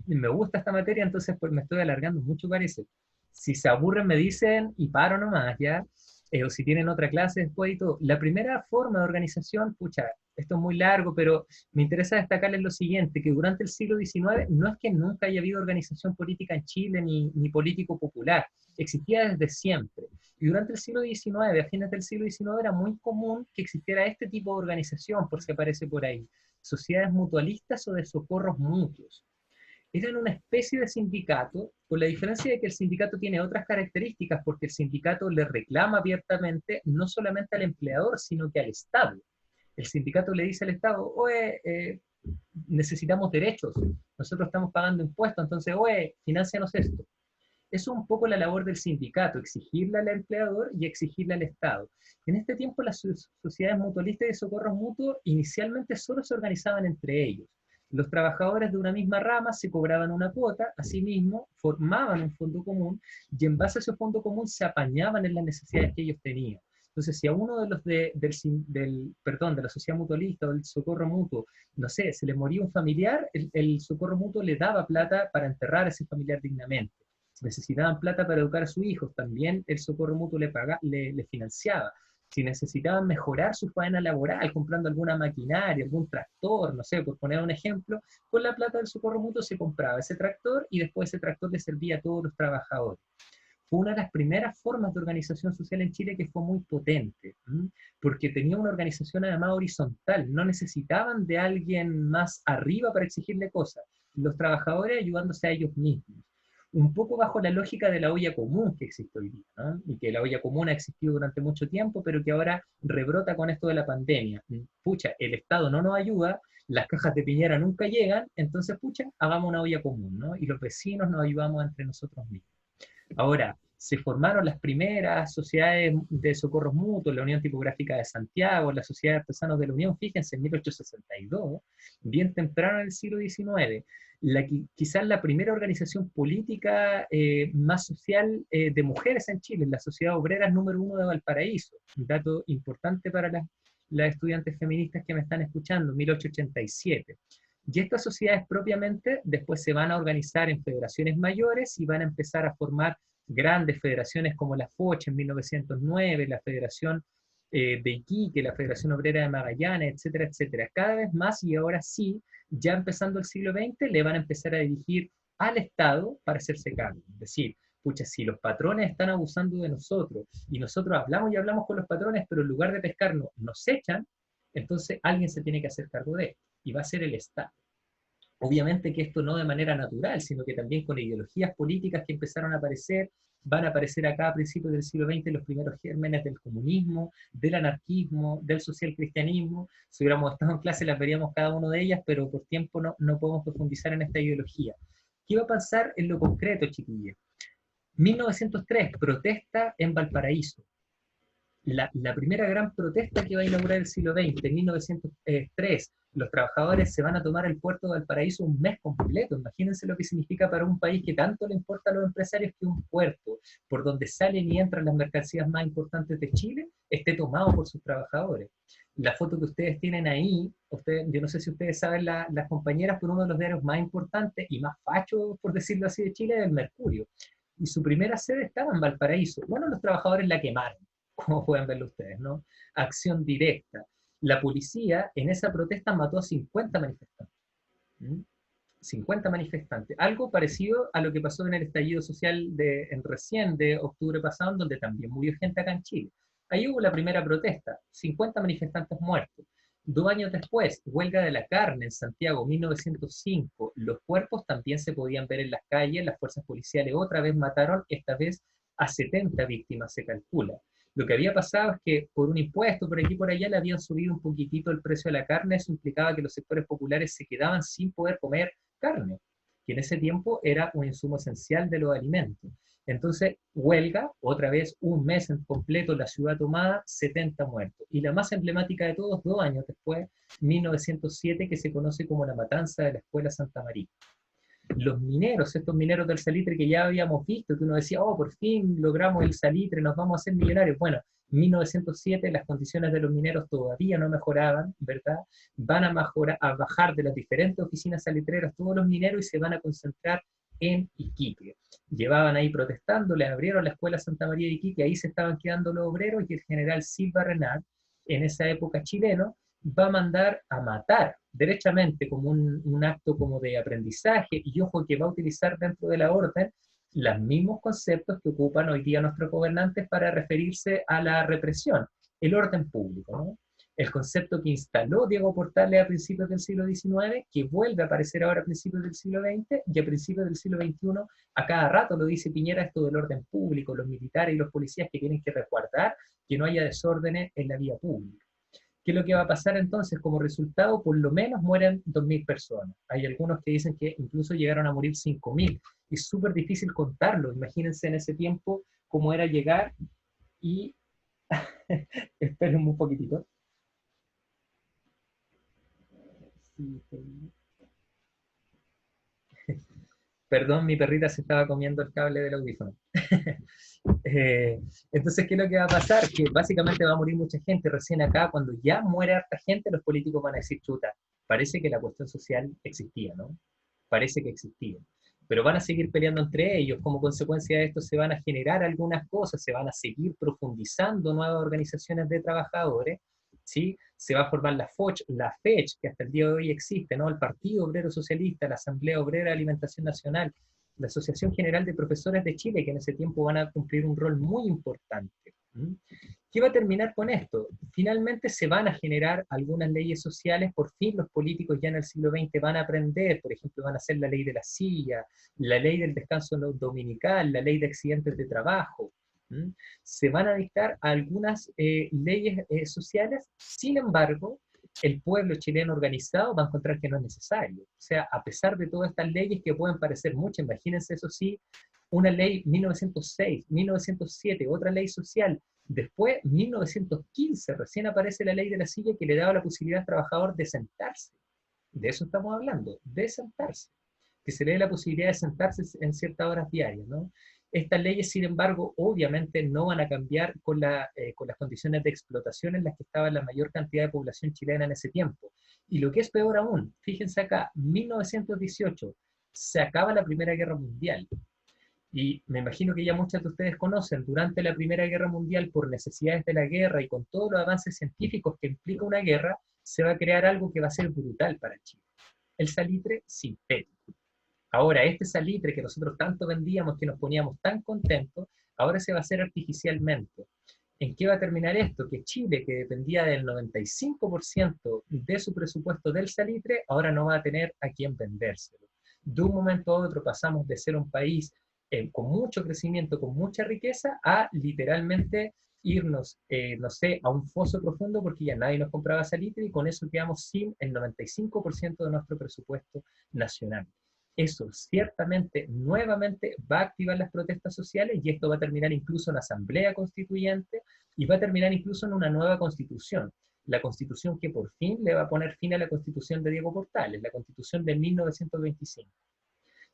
me gusta esta materia, entonces pues me estoy alargando mucho parece. Si se aburren me dicen y paro nomás, ¿ya? O si tienen otra clase después y todo. La primera forma de organización, pucha, esto es muy largo, pero me interesa destacarles lo siguiente, que durante el siglo XIX no es que nunca haya habido organización política en Chile ni político popular, existía desde siempre. Y durante el siglo XIX, a fines del siglo XIX, era muy común que existiera este tipo de organización, por si aparece por ahí, sociedades mutualistas o de socorros mutuos. Eran una especie de sindicato, con la diferencia de que el sindicato tiene otras características, porque el sindicato le reclama abiertamente no solamente al empleador, sino que al Estado. El sindicato le dice al Estado, oye, necesitamos derechos, nosotros estamos pagando impuestos, entonces, oye, financianos esto. Eso es un poco la labor del sindicato, exigirle al empleador y exigirle al Estado. En este tiempo las sociedades mutualistas y de socorros mutuos inicialmente solo se organizaban entre ellos. Los trabajadores de una misma rama se cobraban una cuota, asimismo formaban un fondo común y en base a ese fondo común se apañaban en las necesidades que ellos tenían. Entonces, si a uno de los de la sociedad mutualista o del socorro mutuo, no sé, se le moría un familiar, el socorro mutuo le daba plata para enterrar a ese familiar dignamente. Si necesitaban plata para educar a sus hijos, también el socorro mutuo le financiaba. Si necesitaban mejorar su faena laboral, comprando alguna maquinaria, algún tractor, no sé, por poner un ejemplo, con la plata del socorro mutuo se compraba ese tractor y después ese tractor le servía a todos los trabajadores. Fue una de las primeras formas de organización social en Chile que fue muy potente, porque tenía una organización además horizontal, no necesitaban de alguien más arriba para exigirle cosas, los trabajadores ayudándose a ellos mismos. Un poco bajo la lógica de la olla común que existe hoy día, ¿no? Y que la olla común ha existido durante mucho tiempo, pero que ahora rebrota con esto de la pandemia. Pucha, el Estado no nos ayuda, las cajas de Piñera nunca llegan, entonces, pucha, hagamos una olla común, ¿no? Y los vecinos nos ayudamos entre nosotros mismos. Ahora, se formaron las primeras sociedades de socorros mutuos, la Unión Tipográfica de Santiago, la Sociedad de Artesanos de la Unión, fíjense, en 1862, bien temprano en el siglo XIX, quizás la primera organización política más social de mujeres en Chile, la Sociedad Obrera número 1 de Valparaíso, un dato importante para las estudiantes feministas que me están escuchando, 1887. Y estas sociedades propiamente después se van a organizar en federaciones mayores y van a empezar a formar grandes federaciones como la FOCH en 1909, la Federación de Iquique, la Federación Obrera de Magallanes, etcétera, etcétera. Cada vez más, y ahora sí, ya empezando el siglo XX, le van a empezar a dirigir al Estado para hacerse cargo. Es decir, pucha, si los patrones están abusando de nosotros, y nosotros hablamos y hablamos con los patrones, pero en lugar de pescarnos, nos echan, entonces alguien se tiene que hacer cargo de esto, y va a ser el Estado. Obviamente que esto no de manera natural, sino que también con ideologías políticas que empezaron a aparecer, van a aparecer acá a principios del siglo XX los primeros gérmenes del comunismo, del anarquismo, del socialcristianismo. Si hubiéramos estado en clase las veríamos cada una de ellas, pero por tiempo no podemos profundizar en esta ideología. ¿Qué va a pasar en lo concreto, chiquillos? 1903, protesta en Valparaíso. La primera gran protesta que va a inaugurar el siglo XX, en 1903, los trabajadores se van a tomar el puerto de Valparaíso un mes completo. Imagínense lo que significa para un país que tanto le importa a los empresarios que un puerto, por donde salen y entran las mercancías más importantes de Chile, esté tomado por sus trabajadores. La foto que ustedes tienen ahí, yo no sé si ustedes saben, las compañeras por uno de los diarios más importantes y más fachos, por decirlo así, de Chile, es el Mercurio. Y su primera sede estaba en Valparaíso. Bueno, los trabajadores la quemaron, como pueden verlo ustedes, ¿no? Acción directa. La policía en esa protesta mató a 50 manifestantes. 50 manifestantes. Algo parecido a lo que pasó en el estallido social recién de octubre pasado, donde también murió gente acá en Chile. Ahí hubo la primera protesta, 50 manifestantes muertos. 2 años después, huelga de la carne en Santiago, 1905. Los cuerpos también se podían ver en las calles, las fuerzas policiales otra vez mataron, esta vez a 70 víctimas se calcula. Lo que había pasado es que por un impuesto, por aquí y por allá, le habían subido un poquitito el precio de la carne, eso implicaba que los sectores populares se quedaban sin poder comer carne, que en ese tiempo era un insumo esencial de los alimentos. Entonces, huelga, otra vez un mes en completo, la ciudad tomada, 70 muertos. Y la más emblemática de todos, 2 años después, 1907, que se conoce como la matanza de la Escuela Santa María. Los mineros, estos mineros del salitre que ya habíamos visto, que uno decía, oh, por fin logramos el salitre, nos vamos a hacer millonarios. Bueno, 1907 las condiciones de los mineros todavía no mejoraban, ¿verdad? Van a bajar de las diferentes oficinas salitreras todos los mineros y se van a concentrar en Iquique. Llevaban ahí protestando, les abrieron la escuela Santa María de Iquique, ahí se estaban quedando los obreros, y el general Silva Renard, en esa época chileno, va a mandar a matar derechamente como un acto como de aprendizaje, y ojo que va a utilizar dentro de la orden los mismos conceptos que ocupan hoy día nuestros gobernantes para referirse a la represión, el orden público, ¿no? El concepto que instaló Diego Portales a principios del siglo XIX, que vuelve a aparecer ahora a principios del siglo XX, y a principios del siglo XXI, a cada rato lo dice Piñera, esto del orden público, los militares y los policías que tienen que resguardar que no haya desórdenes en la vía pública. ¿Qué es lo que va a pasar entonces? Como resultado, por lo menos mueren 2.000 personas. Hay algunos que dicen que incluso llegaron a morir 5.000. Es súper difícil contarlo. Imagínense en ese tiempo cómo era llegar y... Esperen un poquitito. Perdón, mi perrita se estaba comiendo el cable del audífono. Entonces, ¿qué es lo que va a pasar? Que básicamente va a morir mucha gente. Recién acá, cuando ya muere harta gente, los políticos van a decir, chuta, parece que la cuestión social existía, ¿no? Parece que existía. Pero van a seguir peleando entre ellos. Como consecuencia de esto se van a generar algunas cosas, se van a seguir profundizando nuevas organizaciones de trabajadores, ¿sí? Se va a formar la FECH, que hasta el día de hoy existe, ¿no? El Partido Obrero Socialista, la Asamblea Obrera de Alimentación Nacional, la Asociación General de Profesores de Chile, que en ese tiempo van a cumplir un rol muy importante. ¿Qué va a terminar con esto? Finalmente se van a generar algunas leyes sociales, por fin los políticos ya en el siglo XX van a aprender, por ejemplo, van a hacer la ley de la silla, la ley del descanso dominical, la ley de accidentes de trabajo. Se van a dictar algunas leyes sociales, sin embargo, el pueblo chileno organizado va a encontrar que no es necesario. O sea, a pesar de todas estas leyes que pueden parecer muchas, imagínense eso sí, una ley 1906, 1907, otra ley social, después 1915, recién aparece la ley de la silla que le daba la posibilidad al trabajador de sentarse. De eso estamos hablando, de sentarse. Que se le dé la posibilidad de sentarse en ciertas horas diarias, ¿no? Estas leyes, sin embargo, obviamente no van a cambiar con las condiciones de explotación en las que estaba la mayor cantidad de población chilena en ese tiempo. Y lo que es peor aún, fíjense acá, 1918, se acaba la Primera Guerra Mundial. Y me imagino que ya muchos de ustedes conocen, durante la Primera Guerra Mundial, por necesidades de la guerra y con todos los avances científicos que implica una guerra, se va a crear algo que va a ser brutal para Chile. El salitre sintético. Ahora, este salitre que nosotros tanto vendíamos, que nos poníamos tan contentos, ahora se va a hacer artificialmente. ¿En qué va a terminar esto? Que Chile, que dependía del 95% de su presupuesto del salitre, ahora no va a tener a quién vendérselo. De un momento a otro pasamos de ser un país con mucho crecimiento, con mucha riqueza, a literalmente irnos, no sé, a un foso profundo porque ya nadie nos compraba salitre y con eso quedamos sin el 95% de nuestro presupuesto nacional. Eso ciertamente, nuevamente, va a activar las protestas sociales y esto va a terminar incluso en asamblea constituyente y va a terminar incluso en una nueva constitución. La constitución que por fin le va a poner fin a la constitución de Diego Portales, la constitución de 1925.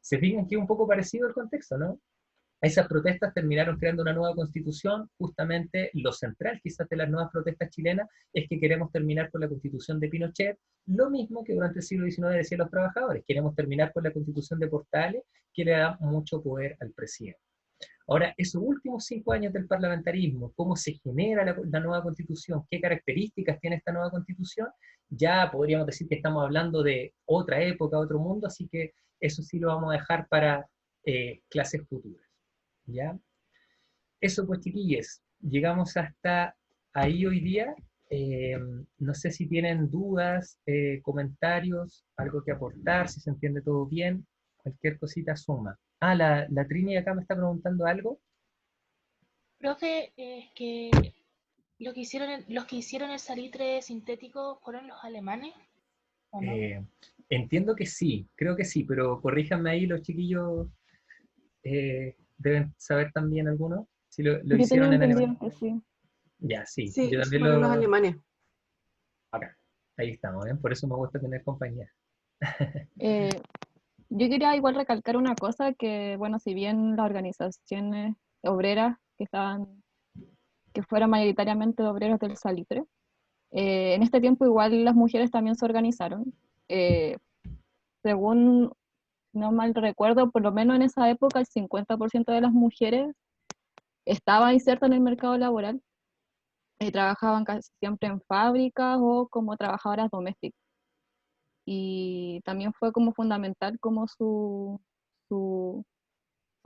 Se fijan que es un poco parecido el contexto, ¿no? Esas protestas terminaron creando una nueva constitución. Justamente lo central quizás de las nuevas protestas chilenas es que queremos terminar con la constitución de Pinochet, lo mismo que durante el siglo XIX decían los trabajadores, queremos terminar con la constitución de Portales, que le da mucho poder al presidente. Ahora, esos últimos 5 años del parlamentarismo, cómo se genera la nueva constitución, qué características tiene esta nueva constitución, ya podríamos decir que estamos hablando de otra época, otro mundo, así que eso sí lo vamos a dejar para clases futuras. ¿Ya? Eso pues, chiquillos, llegamos hasta ahí hoy día. No sé si tienen dudas, comentarios, algo que aportar, si se entiende todo bien, cualquier cosita suma. Ah, la Trini acá me está preguntando algo. Profe, es que los que hicieron el salitre sintético fueron los alemanes, ¿o no? Entiendo que sí, creo que sí, pero corríjanme ahí los chiquillos. Deben saber también algunos si lo Yo hicieron tenía en entendido Alemania. que sí. Ya, sí, Sí, yo también fueron los alemanes. Acá, ahí estamos, ¿eh? Por eso me gusta tener compañía. Eh, yo quería igual recalcar una que, bueno, si bien las organizaciones obreras que que fueran mayoritariamente obreros del salitre. En este tiempo igual las mujeres también se organizaron. Según no mal recuerdo, por lo menos en esa época el 50% de las mujeres estaba inserta en el mercado laboral y trabajaban casi siempre en fábricas o como trabajadoras domésticas. Y también fue como fundamental como su, su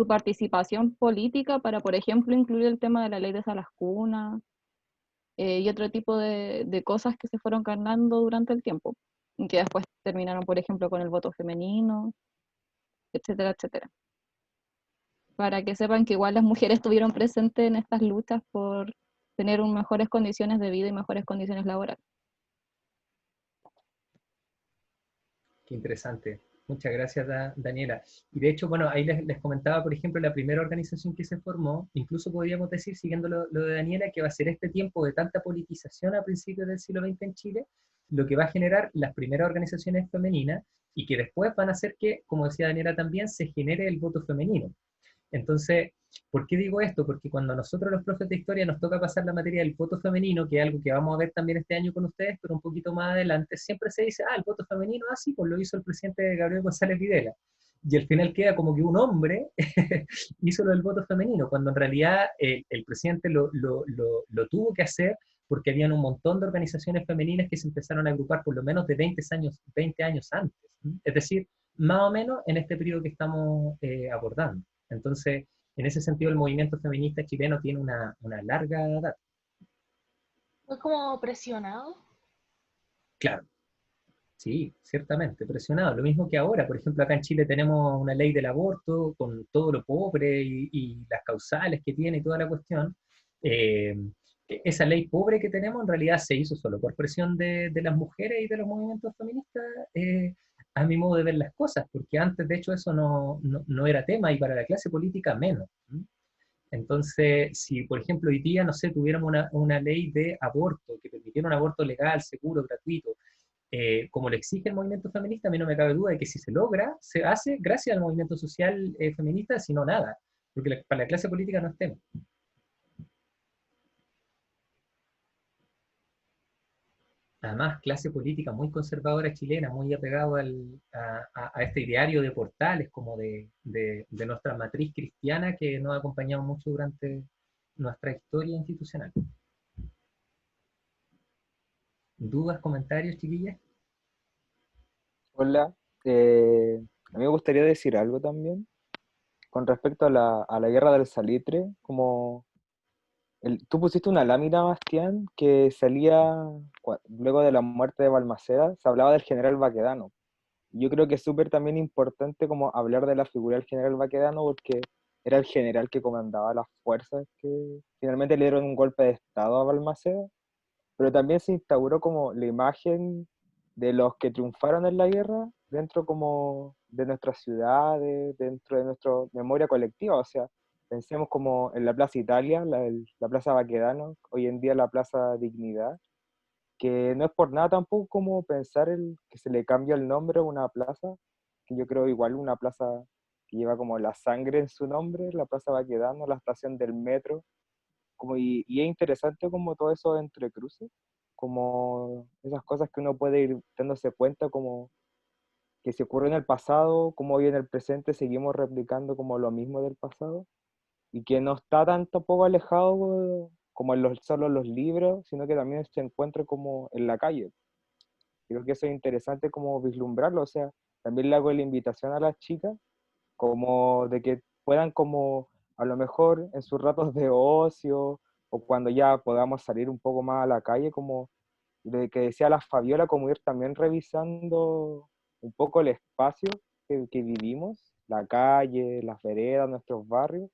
participación política para, por ejemplo, incluir el tema de la ley de salas cunas y otro tipo de cosas que se fueron ganando durante el tiempo, y que después terminaron, por ejemplo, con el voto femenino, etcétera, etcétera. Para que sepan que igual las mujeres estuvieron presentes en estas luchas por tener mejores condiciones de vida y mejores condiciones laborales. Qué interesante. Muchas gracias, Daniela. Y de hecho, bueno, ahí les comentaba, por ejemplo, la primera organización que se formó, incluso podríamos decir, siguiendo lo de Daniela, que va a ser este tiempo de tanta politización a principios del siglo XX en Chile, lo que va a generar las primeras organizaciones femeninas y que después van a hacer que, como decía Daniela también, se genere el voto femenino. Entonces, ¿por qué digo esto? Porque cuando a nosotros los profes de historia nos toca pasar la materia del voto femenino, que es algo que vamos a ver también este año con ustedes, pero un poquito más adelante, siempre se dice, el voto femenino, sí, pues lo hizo el presidente Gabriel González Videla. Y al final queda como que un hombre hizo lo del voto femenino, cuando en realidad el presidente lo tuvo que hacer porque habían un montón de organizaciones femeninas que se empezaron a agrupar por lo menos de 20 años antes. Es decir, más o menos en este periodo que estamos abordando. Entonces, en ese sentido, el movimiento feminista chileno tiene una larga edad. ¿Fue como presionado? Claro, sí, ciertamente, presionado. Lo mismo que ahora, por ejemplo, acá en Chile tenemos una ley del aborto con todo lo pobre y las causales que tiene y toda la cuestión. Eh, esa ley pobre que tenemos en realidad se hizo solo por presión de las mujeres y de los movimientos feministas, a mi modo de ver las cosas, porque antes de hecho eso no era tema y para la clase política menos. Entonces, si por ejemplo hoy día, no sé, tuviéramos una ley de aborto que permitiera un aborto legal, seguro, gratuito, como lo exige el movimiento feminista, a mí no me cabe duda de que si se logra, se hace gracias al movimiento social feminista, si no nada, porque para la clase política no es tema. Además, clase política muy conservadora chilena, muy apegado a este ideario de portales, como de nuestra matriz cristiana que nos ha acompañado mucho durante nuestra historia institucional. ¿Dudas, comentarios, chiquillas? Hola, a mí me gustaría decir algo también con respecto a la guerra del salitre, como tú pusiste una lámina, Bastián, que salía luego de la muerte de Balmaceda, se hablaba del general Baquedano. Yo creo que es súper también importante como hablar de la figura del general Baquedano porque era el general que comandaba las fuerzas que finalmente le dieron un golpe de estado a Balmaceda, pero también se instauró como la imagen de los que triunfaron en la guerra dentro como de nuestras ciudades, dentro de nuestra memoria colectiva, o sea, pensemos como en la Plaza Italia, la Plaza Baquedano, hoy en día la Plaza Dignidad, que no es por nada tampoco como pensar que se le cambia el nombre a una plaza, que yo creo igual una plaza que lleva como la sangre en su nombre, la Plaza Baquedano, la estación del metro, como, y es interesante como todo eso entre cruces, como esas cosas que uno puede ir dándose cuenta como que se ocurrió en el pasado, como hoy en el presente seguimos replicando como lo mismo del pasado, y que no está tan tampoco alejado como en solo los libros, sino que también se encuentra como en la calle. Creo que eso es interesante como vislumbrarlo, o sea, también le hago la invitación a las chicas como de que puedan como a lo mejor en sus ratos de ocio o cuando ya podamos salir un poco más a la calle, como de que decía la Fabiola, como ir también revisando un poco el espacio que vivimos, la calle, las veredas, nuestros barrios,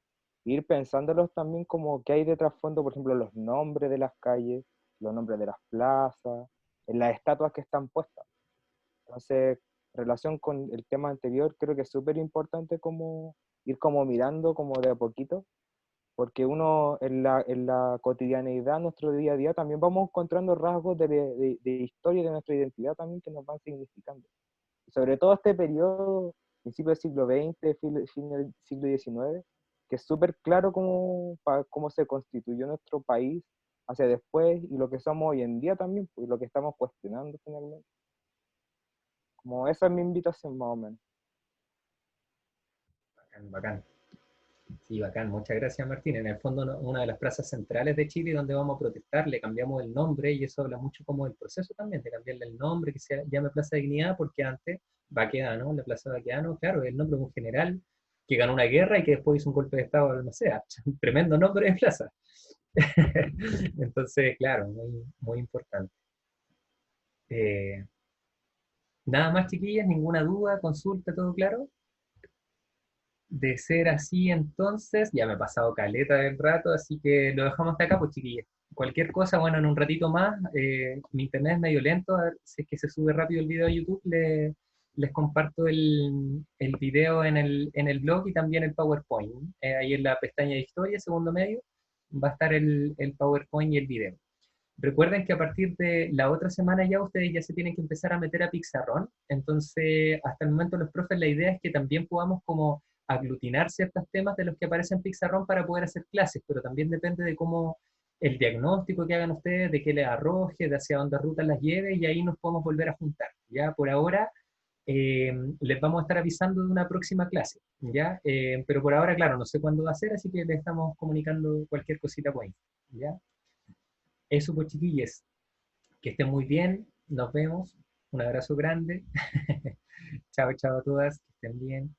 e ir pensándolos también como que hay de trasfondo, por ejemplo, los nombres de las calles, los nombres de las plazas, en las estatuas que están puestas. Entonces, en relación con el tema anterior, creo que es súper importante como ir como mirando como de a poquito, porque uno en la cotidianeidad, nuestro día a día, también vamos encontrando rasgos de historia de nuestra identidad también que nos van significando. Y sobre todo este periodo, principio del siglo XX, fin del siglo XIX, que es súper claro cómo se constituyó nuestro país hacia después y lo que somos hoy en día también, pues, y lo que estamos cuestionando finalmente. Como esa es mi invitación más o menos. Bacán, bacán. Sí, bacán, muchas gracias Martín. En el fondo una de las plazas centrales de Chile donde vamos a protestar, le cambiamos el nombre y eso habla mucho como del proceso también, de cambiarle el nombre, que se llame Plaza de Dignidad, porque antes Baquedano, la Plaza Baquedano, claro, el nombre de un general que ganó una guerra y que después hizo un golpe de Estado, no sé, un tremendo nombre de plaza. Entonces, claro, muy, muy importante. Eh, Nada más, chiquillas, ninguna duda, consulta, todo claro. De ser así, entonces, ya me he pasado caleta del rato, así que lo dejamos hasta acá, pues chiquillas. Cualquier cosa, bueno, en un ratito más, mi internet es medio lento, a ver si es que se sube rápido el video a YouTube, les comparto el video en el blog y también el PowerPoint. Ahí en la pestaña de historia, segundo medio, va a estar el PowerPoint y el video. Recuerden que a partir de la otra semana ya ustedes ya se tienen que empezar a meter a Pizarrón, entonces hasta el momento los profes la idea es que también podamos como aglutinar ciertos temas de los que aparecen en Pizarrón para poder hacer clases, pero también depende de cómo el diagnóstico que hagan ustedes, de qué les arroje, de hacia dónde rutas las lleve, y ahí nos podemos volver a juntar. Ya por ahora les vamos a estar avisando de una próxima clase, ¿ya? Pero por ahora, claro, no sé cuándo va a ser, así que les estamos comunicando cualquier cosita por ahí, ¿ya? Eso pues chiquillos, que estén muy bien, nos vemos, un abrazo grande, chao chao a todas, que estén bien.